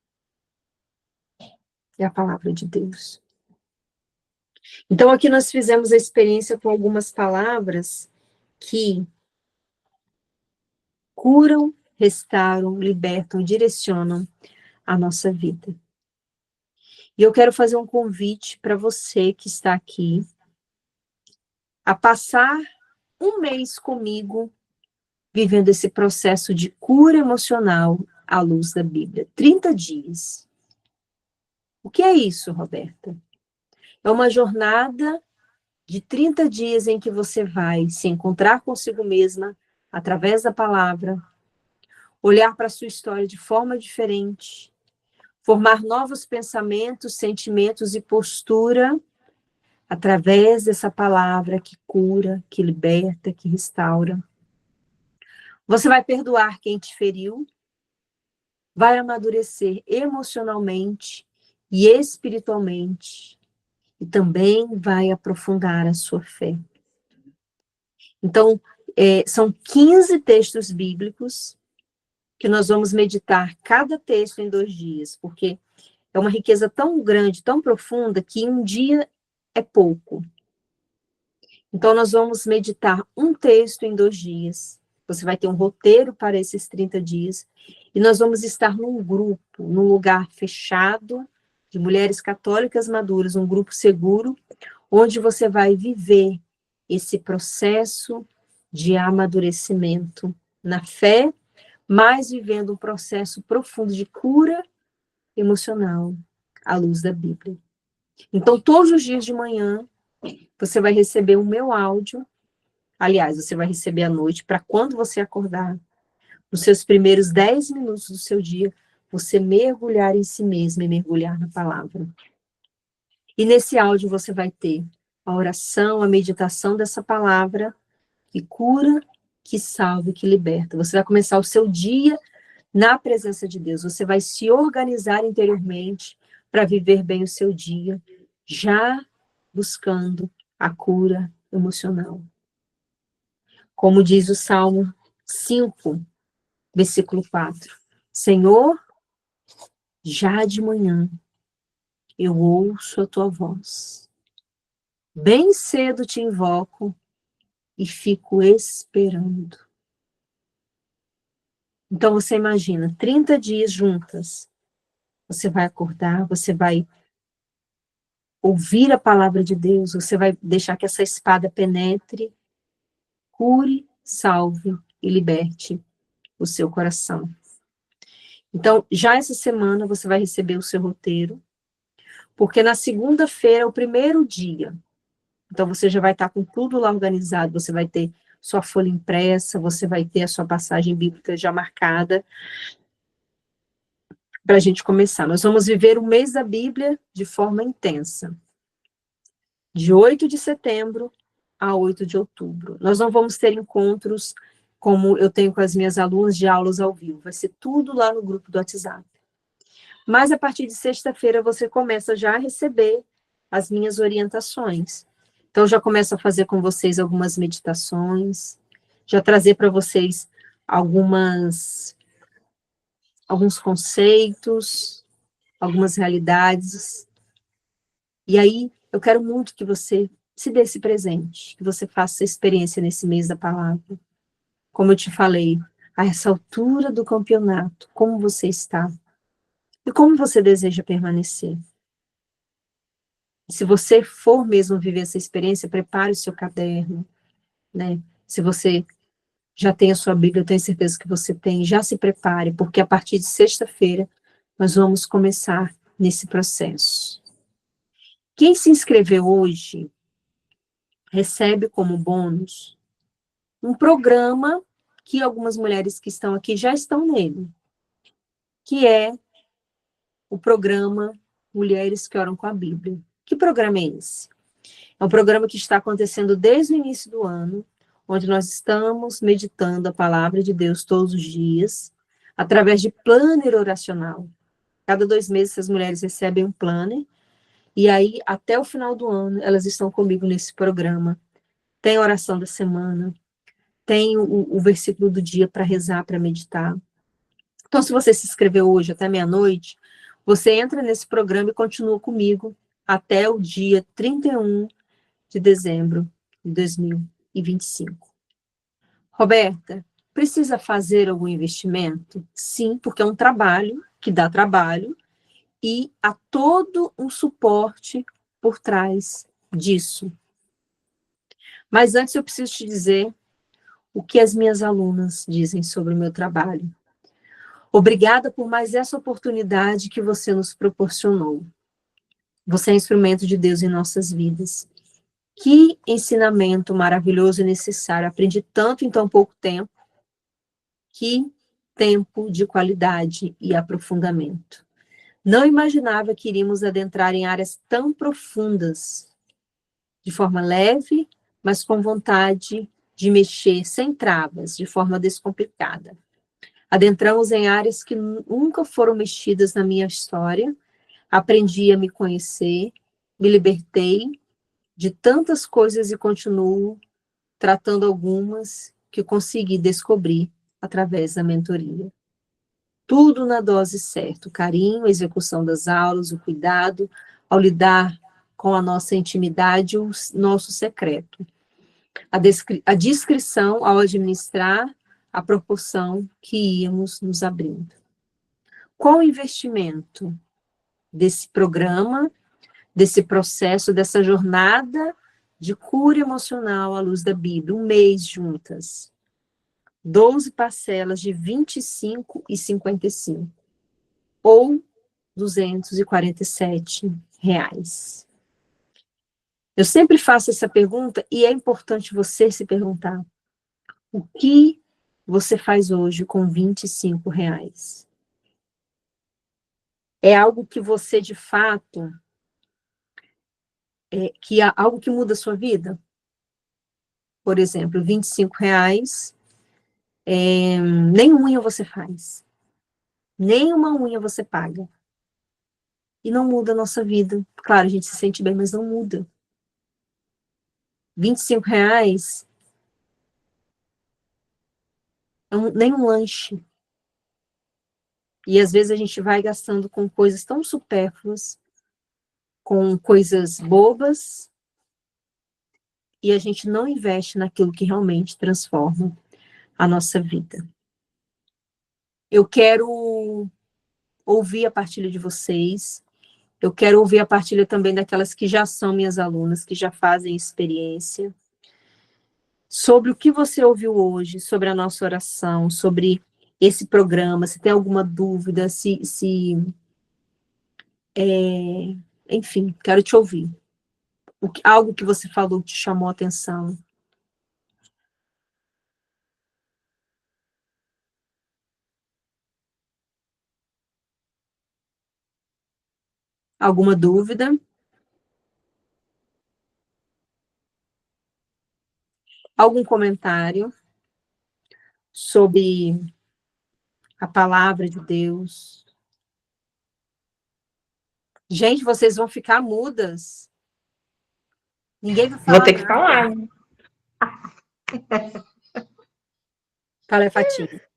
é a palavra de Deus. Então, aqui nós fizemos a experiência com algumas palavras que curam, restauram, libertam, direcionam a nossa vida. E eu quero fazer um convite para você que está aqui a passar um mês comigo vivendo esse processo de cura emocional à luz da Bíblia. 30 dias. O que é isso, Roberta? É uma jornada de 30 dias em que você vai se encontrar consigo mesma através da palavra, olhar para a sua história de forma diferente, formar novos pensamentos, sentimentos e postura através dessa palavra que cura, que liberta, que restaura. Você vai perdoar quem te feriu, vai amadurecer emocionalmente e espiritualmente, e também vai aprofundar a sua fé. Então, são 15 textos bíblicos que nós vamos meditar cada texto em 2 dias, porque é uma riqueza tão grande, tão profunda, que um dia é pouco. Então, nós vamos meditar um texto em 2 dias. Você vai ter um roteiro para esses 30 dias. E nós vamos estar num grupo, num lugar fechado, de mulheres católicas maduras, um grupo seguro, onde você vai viver esse processo de amadurecimento na fé, mas vivendo um processo profundo de cura emocional à luz da Bíblia. Então, todos os dias de manhã, você vai receber o meu áudio. Aliás, você vai receber à noite, para quando você acordar, nos seus primeiros 10 minutos do seu dia, você mergulhar em si mesmo e mergulhar na palavra. E nesse áudio você vai ter a oração, a meditação dessa palavra, que cura, que salva, que liberta. Você vai começar o seu dia na presença de Deus. Você vai se organizar interiormente para viver bem o seu dia, já buscando a cura emocional. Como diz o Salmo 5, versículo 4. Senhor, já de manhã eu ouço a tua voz. Bem cedo te invoco e fico esperando. Então você imagina, 30 dias juntas. Você vai acordar, você vai ouvir a palavra de Deus, você vai deixar que essa espada penetre, cure, salve e liberte o seu coração. Então, já essa semana você vai receber o seu roteiro, porque na segunda-feira é o primeiro dia. Então, você já vai estar com tudo lá organizado, você vai ter sua folha impressa, você vai ter a sua passagem bíblica já marcada, para a gente começar. Nós vamos viver o mês da Bíblia de forma intensa, de 8 de setembro a 8 de outubro. Nós não vamos ter encontros como eu tenho com as minhas alunas de aulas ao vivo, vai ser tudo lá no grupo do WhatsApp. Mas a partir de sexta-feira você começa já a receber as minhas orientações. Então, já começo a fazer com vocês algumas meditações, já trazer para vocês alguns conceitos, algumas realidades. E aí, eu quero muito que você se dê esse presente, que você faça essa experiência nesse mês da palavra. Como eu te falei, a essa altura do campeonato, como você está? E como você deseja permanecer? Se você for mesmo viver essa experiência, prepare o seu caderno, né? Se você já tem a sua Bíblia, eu tenho certeza que você tem, já se prepare, porque a partir de sexta-feira nós vamos começar nesse processo. Quem se inscreveu hoje recebe como bônus um programa que algumas mulheres que estão aqui já estão nele, que é o programa Mulheres que Oram com a Bíblia. Que programa é esse? É um programa que está acontecendo desde o início do ano, onde nós estamos meditando a palavra de Deus todos os dias, através de planner oracional. Cada 2 meses, as mulheres recebem um planner, e aí, até o final do ano, elas estão comigo nesse programa. Tem a oração da semana, tem o versículo do dia para rezar, para meditar. Então, se você se inscreveu hoje até meia-noite, Você entra nesse programa e continua comigo até o dia 31 de dezembro de 2025. Roberta, precisa fazer algum investimento? Sim, porque é um trabalho que dá trabalho e há todo um suporte por trás disso. Mas antes eu preciso te dizer o que as minhas alunas dizem sobre o meu trabalho. Obrigada por mais essa oportunidade que você nos proporcionou. Você é instrumento de Deus em nossas vidas. Que ensinamento maravilhoso e necessário. Aprendi tanto em tão pouco tempo. Que tempo de qualidade e aprofundamento. Não imaginava que iríamos adentrar em áreas tão profundas, de forma leve, mas com vontade de mexer sem travas, de forma descomplicada. Adentramos em áreas que nunca foram mexidas na minha história, aprendi a me conhecer, me libertei de tantas coisas e continuo tratando algumas que consegui descobrir através da mentoria. Tudo na dose certa, o carinho, a execução das aulas, o cuidado ao lidar com a nossa intimidade, o nosso secreto. A discrição ao administrar a proporção que íamos nos abrindo. Qual o investimento desse programa, desse processo, dessa jornada de cura emocional à luz da Bíblia? Um mês juntas. 12 parcelas de 25 e 55. Ou R$ 247. Eu sempre faço essa pergunta e é importante você se perguntar: o que você faz hoje com R$ 25? É algo que você, de fato, que é algo que muda a sua vida? Por exemplo, R$ 25, nem unha você faz. Nem uma unha você paga. E não muda a nossa vida. Claro, a gente se sente bem, mas não muda. R$ 25 nem um lanche. E às vezes a gente vai gastando com coisas tão supérfluas, com coisas bobas, e a gente não investe naquilo que realmente transforma a nossa vida. Eu quero ouvir a partilha de vocês, eu quero ouvir a partilha também daquelas que já são minhas alunas, que já fazem experiência, sobre o que você ouviu hoje, sobre a nossa oração, sobre esse programa, se tem alguma dúvida, enfim, quero te ouvir. Algo que você falou te chamou a atenção. Alguma dúvida? Algum comentário sobre a palavra de Deus? Gente, vocês vão ficar mudas. Ninguém vai Vou falar ter que nada. falar. Fala, Fatinha.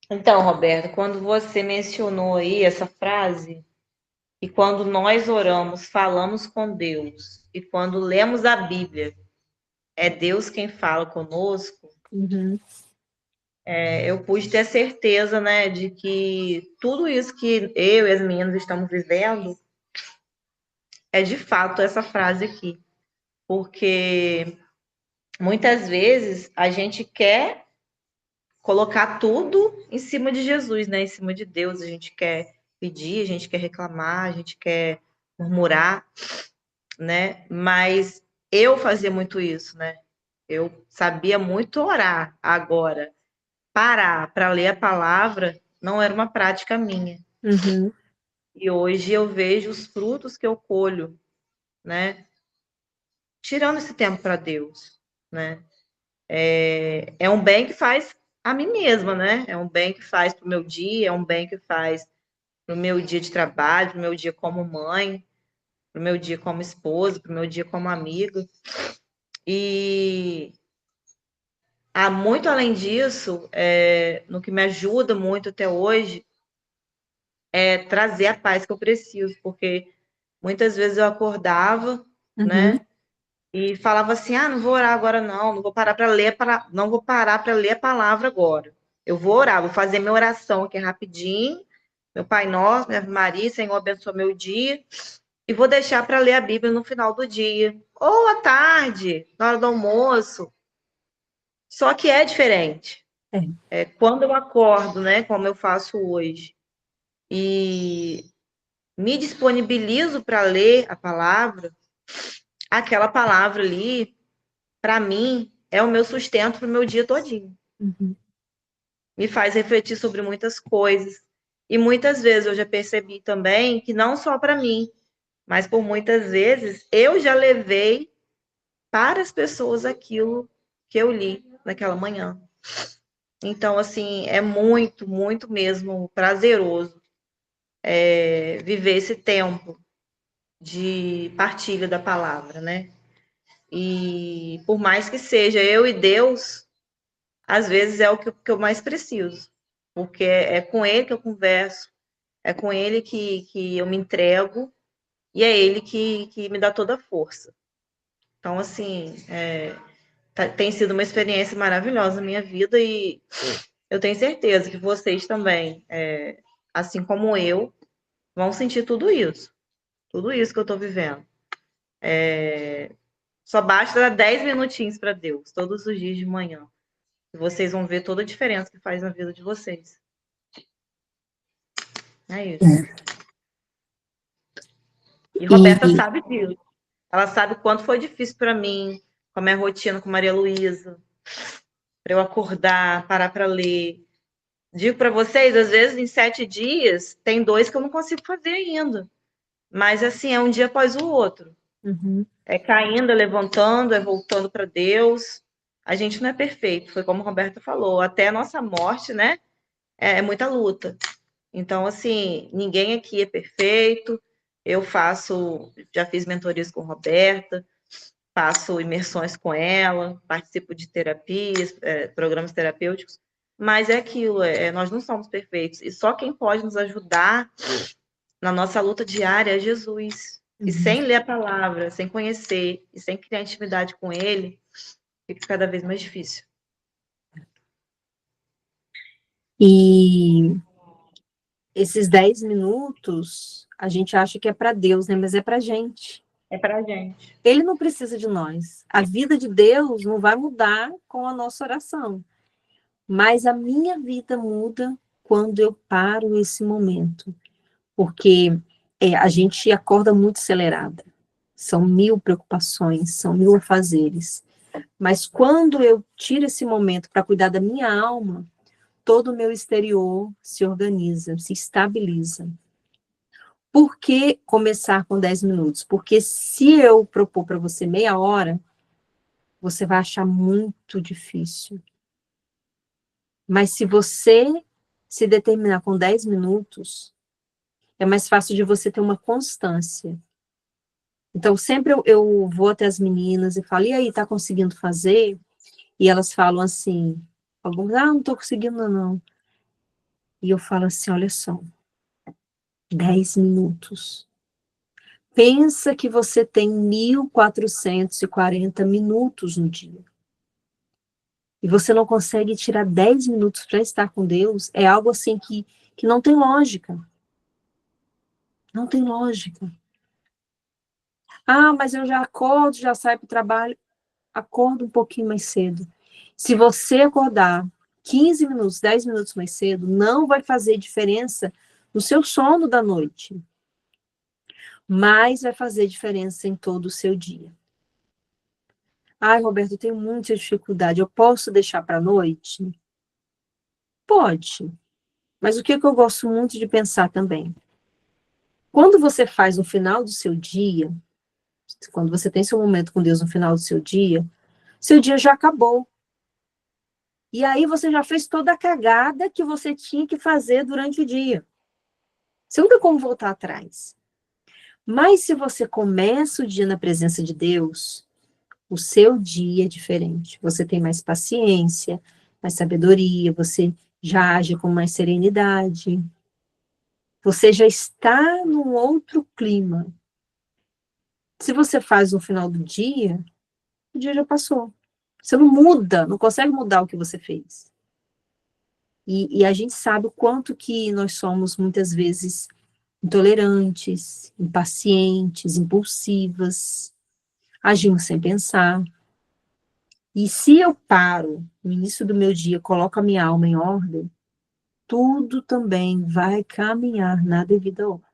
Então, Roberto, quando você mencionou aí essa frase, e quando nós oramos, falamos com Deus, e quando lemos a Bíblia, é Deus quem fala conosco, Uhum. eu pude ter certeza, né, de que tudo isso que eu e as meninas estamos vivendo é de fato essa frase aqui. Porque muitas vezes a gente quer colocar tudo em cima de Jesus, né? Em cima de Deus. A gente quer pedir, a gente quer reclamar, a gente quer murmurar, né? Mas eu fazia muito isso, né? Eu sabia muito orar. Agora, parar para ler a palavra não era uma prática minha. Uhum. E hoje eu vejo os frutos que eu colho, né? Tirando esse tempo para Deus, né? É um bem que faz a mim mesma, né? É um bem que faz para o meu dia, é um bem que faz para o meu dia de trabalho, para o meu dia como mãe, para o meu dia como esposa, para o meu dia como amiga. E muito além disso, no que me ajuda muito até hoje, trazer a paz que eu preciso, porque muitas vezes eu acordava, Uhum. né? E falava assim: não vou orar agora não vou parar para ler, não vou parar para ler a palavra agora. Eu vou orar, vou fazer minha oração aqui rapidinho. Meu Pai Nosso, minha Ave Maria, Senhor, abençoa meu dia. E vou deixar para ler a Bíblia no final do dia. Ou à tarde, na hora do almoço. Só que é diferente. Quando eu acordo, né, como eu faço hoje, e me disponibilizo para ler a palavra, aquela palavra ali, para mim, é o meu sustento para o meu dia todinho. Uhum. Me faz refletir sobre muitas coisas. E muitas vezes eu já percebi também que não só para mim, mas por muitas vezes eu já levei para as pessoas aquilo que eu li naquela manhã. Então, assim, é muito, muito mesmo prazeroso viver esse tempo de partilha da palavra, né? E por mais que seja eu e Deus, às vezes é o que eu mais preciso, porque é com Ele que eu converso, é com Ele que eu me entrego e é Ele que me dá toda a força. Então, assim, tem sido uma experiência maravilhosa na minha vida e eu tenho certeza que vocês também, assim como eu, vão sentir tudo isso que eu estou vivendo. Só basta dar 10 minutinhos para Deus, todos os dias de manhã. E vocês vão ver toda a diferença que faz na vida de vocês. É isso. E Roberta E sabe disso. Ela sabe o quanto foi difícil para mim, com a minha rotina com Maria Luísa, para eu acordar, parar para ler. Digo para vocês, às vezes em 7 dias, tem 2 que eu não consigo fazer ainda. Mas assim, é um dia após o outro. uhum. É caindo, é levantando, é voltando para Deus. A gente não é perfeito, foi como a Roberta falou, até a nossa morte, né? É muita luta. Então, assim, ninguém aqui é perfeito. Eu já fiz mentorias com a Roberta, faço imersões com ela, participo de terapias, programas terapêuticos, mas é aquilo, nós não somos perfeitos. E só quem pode nos ajudar na nossa luta diária é Jesus. E Uhum. sem ler a palavra, sem conhecer e sem criar intimidade com ele, fica cada vez mais difícil. E esses 10 minutos, a gente acha que é para Deus, né? Mas é para gente. É pra gente. Ele não precisa de nós. A vida de Deus não vai mudar com a nossa oração. Mas a minha vida muda quando eu paro esse momento. Porque a gente acorda muito acelerada. São 1000 preocupações, são 1000 afazeres. Mas quando eu tiro esse momento para cuidar da minha alma, todo o meu exterior se organiza, se estabiliza. Por que começar com 10 minutos? Porque se eu propor para você meia hora, você vai achar muito difícil. Mas se você se determinar com 10 minutos, é mais fácil de você ter uma constância. Então, sempre eu vou até as meninas e falo, e aí, tá conseguindo fazer? E elas falam assim, algumas, não tô conseguindo não. E eu falo assim, olha só, 10 minutos. Pensa que você tem 1440 minutos no dia. E você não consegue tirar 10 minutos para estar com Deus, é algo assim que não tem lógica. Não tem lógica. Mas eu já acordo, já saio para o trabalho. Acorda um pouquinho mais cedo. Se você acordar 15 minutos, 10 minutos mais cedo, não vai fazer diferença no seu sono da noite. Mas vai fazer diferença em todo o seu dia. Roberto, eu tenho muita dificuldade. Eu posso deixar para a noite? Pode. Mas o que eu gosto muito de pensar também? Quando você faz no final do seu dia, quando você tem seu momento com Deus no final do seu dia já acabou. E aí você já fez toda a cagada que você tinha que fazer durante o dia. Você não tem como voltar atrás. Mas se você começa o dia na presença de Deus, o seu dia é diferente. Você tem mais paciência, mais sabedoria, você já age com mais serenidade. Você já está num outro clima. Se você faz no final do dia, o dia já passou. Você não muda, não consegue mudar o que você fez. E a gente sabe o quanto que nós somos, muitas vezes, intolerantes, impacientes, impulsivas, agimos sem pensar. E se eu paro no início do meu dia, coloco a minha alma em ordem, tudo também vai caminhar na devida ordem.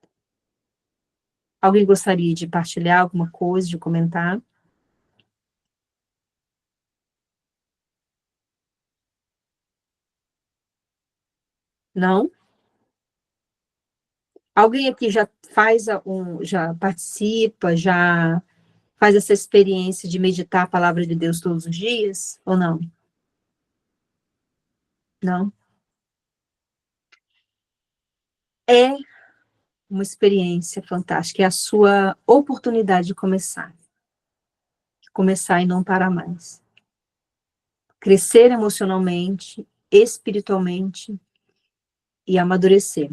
Alguém gostaria de partilhar alguma coisa, de comentar? Não? Alguém aqui já já participa, já faz essa experiência de meditar a palavra de Deus todos os dias? Ou não? Não? É uma experiência fantástica, é a sua oportunidade de começar. Começar e não parar mais. Crescer emocionalmente, espiritualmente e amadurecer.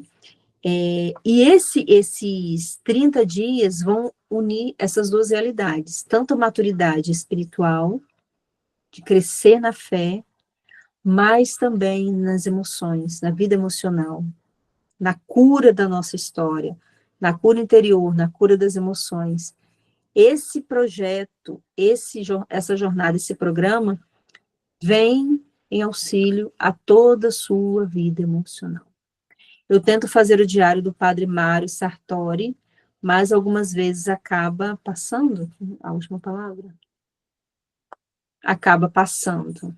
E esses 30 dias vão unir essas duas realidades, tanto a maturidade espiritual, de crescer na fé, mas também nas emoções, na vida emocional, na cura da nossa história, na cura interior, na cura das emoções. Esse projeto, essa jornada, esse programa, vem em auxílio a toda a sua vida emocional. Eu tento fazer o diário do Padre Mário Sartori, mas algumas vezes acaba passando, a última palavra, acaba passando.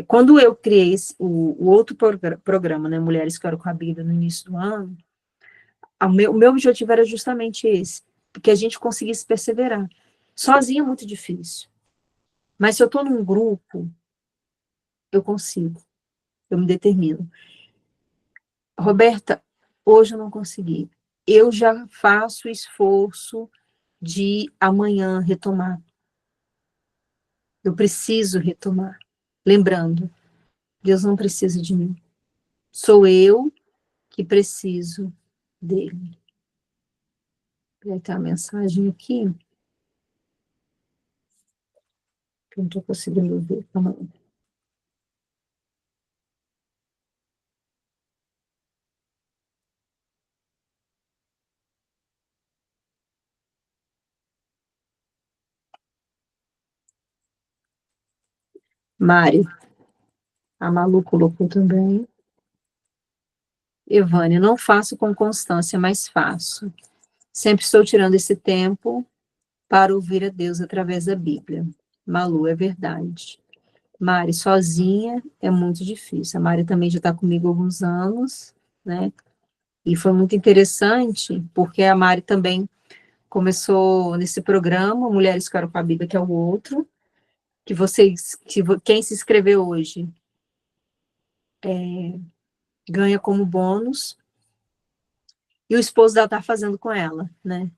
Quando eu criei o outro programa, né, Mulheres que Oram com a Bíblia, no início do ano, o meu objetivo era justamente esse, que a gente conseguisse perseverar. Sozinha é muito difícil, mas se eu estou num grupo, eu consigo, eu me determino. Roberta, hoje eu não consegui. Eu já faço o esforço de amanhã retomar. Eu preciso retomar. Lembrando, Deus não precisa de mim. Sou eu que preciso dele. Vai ter uma mensagem aqui que eu não estou conseguindo ver. Calma aí. Mari, a Malu colocou também. Evânia, não faço com constância, mas faço. Sempre estou tirando esse tempo para ouvir a Deus através da Bíblia. Malu, é verdade. Mari, sozinha é muito difícil. A Mari também já está comigo há alguns anos, né? E foi muito interessante, porque a Mari também começou nesse programa, Mulheres que Oram com a Bíblia, que é o outro, quem se inscreveu hoje ganha como bônus, e o esposo dela está fazendo com ela, né?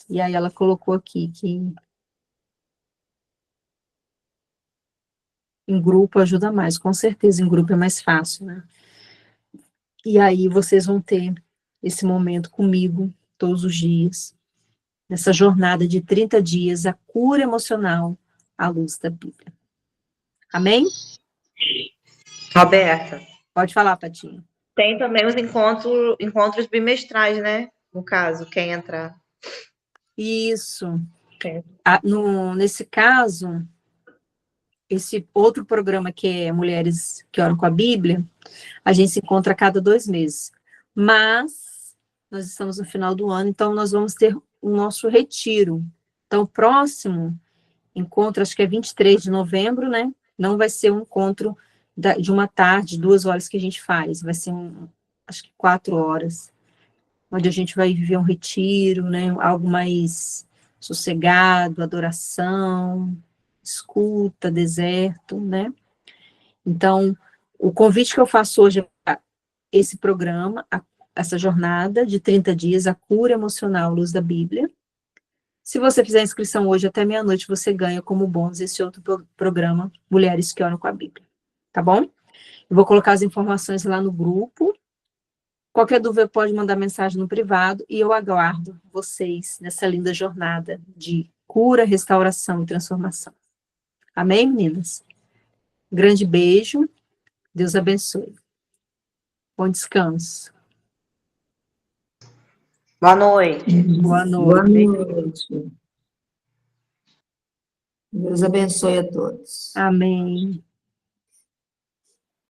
E aí ela colocou aqui que em grupo ajuda mais, com certeza em grupo é mais fácil, né? E aí vocês vão ter esse momento comigo todos os dias, nessa jornada de 30 dias, a cura emocional à luz da Bíblia. Amém? Roberta, Pode falar, Patinha. tem também os encontros bimestrais, né? No caso, quem entrar. Isso. Sim. Nesse caso, esse outro programa que é Mulheres que Oram com a Bíblia, a gente se encontra a cada 2 meses. Mas nós estamos no final do ano, então nós vamos ter o nosso retiro. Então, o próximo encontro, acho que é 23 de novembro, né? Não vai ser um encontro de uma tarde, 2 horas que a gente faz, vai ser acho que 4 horas, onde a gente vai viver um retiro, né? Algo mais sossegado, adoração, escuta, deserto, né? Então, o convite que eu faço hoje é esse programa, essa jornada de 30 dias, a cura emocional, luz da Bíblia. Se você fizer a inscrição hoje até meia-noite, você ganha como bônus esse outro programa, Mulheres que Oram com a Bíblia. Tá bom? Eu vou colocar as informações lá no grupo. Qualquer dúvida pode mandar mensagem no privado e eu aguardo vocês nessa linda jornada de cura, restauração e transformação. Amém, meninas? Grande beijo. Deus abençoe. Bom descanso. Boa noite. Boa noite. Boa noite. Deus abençoe a todos. Amém.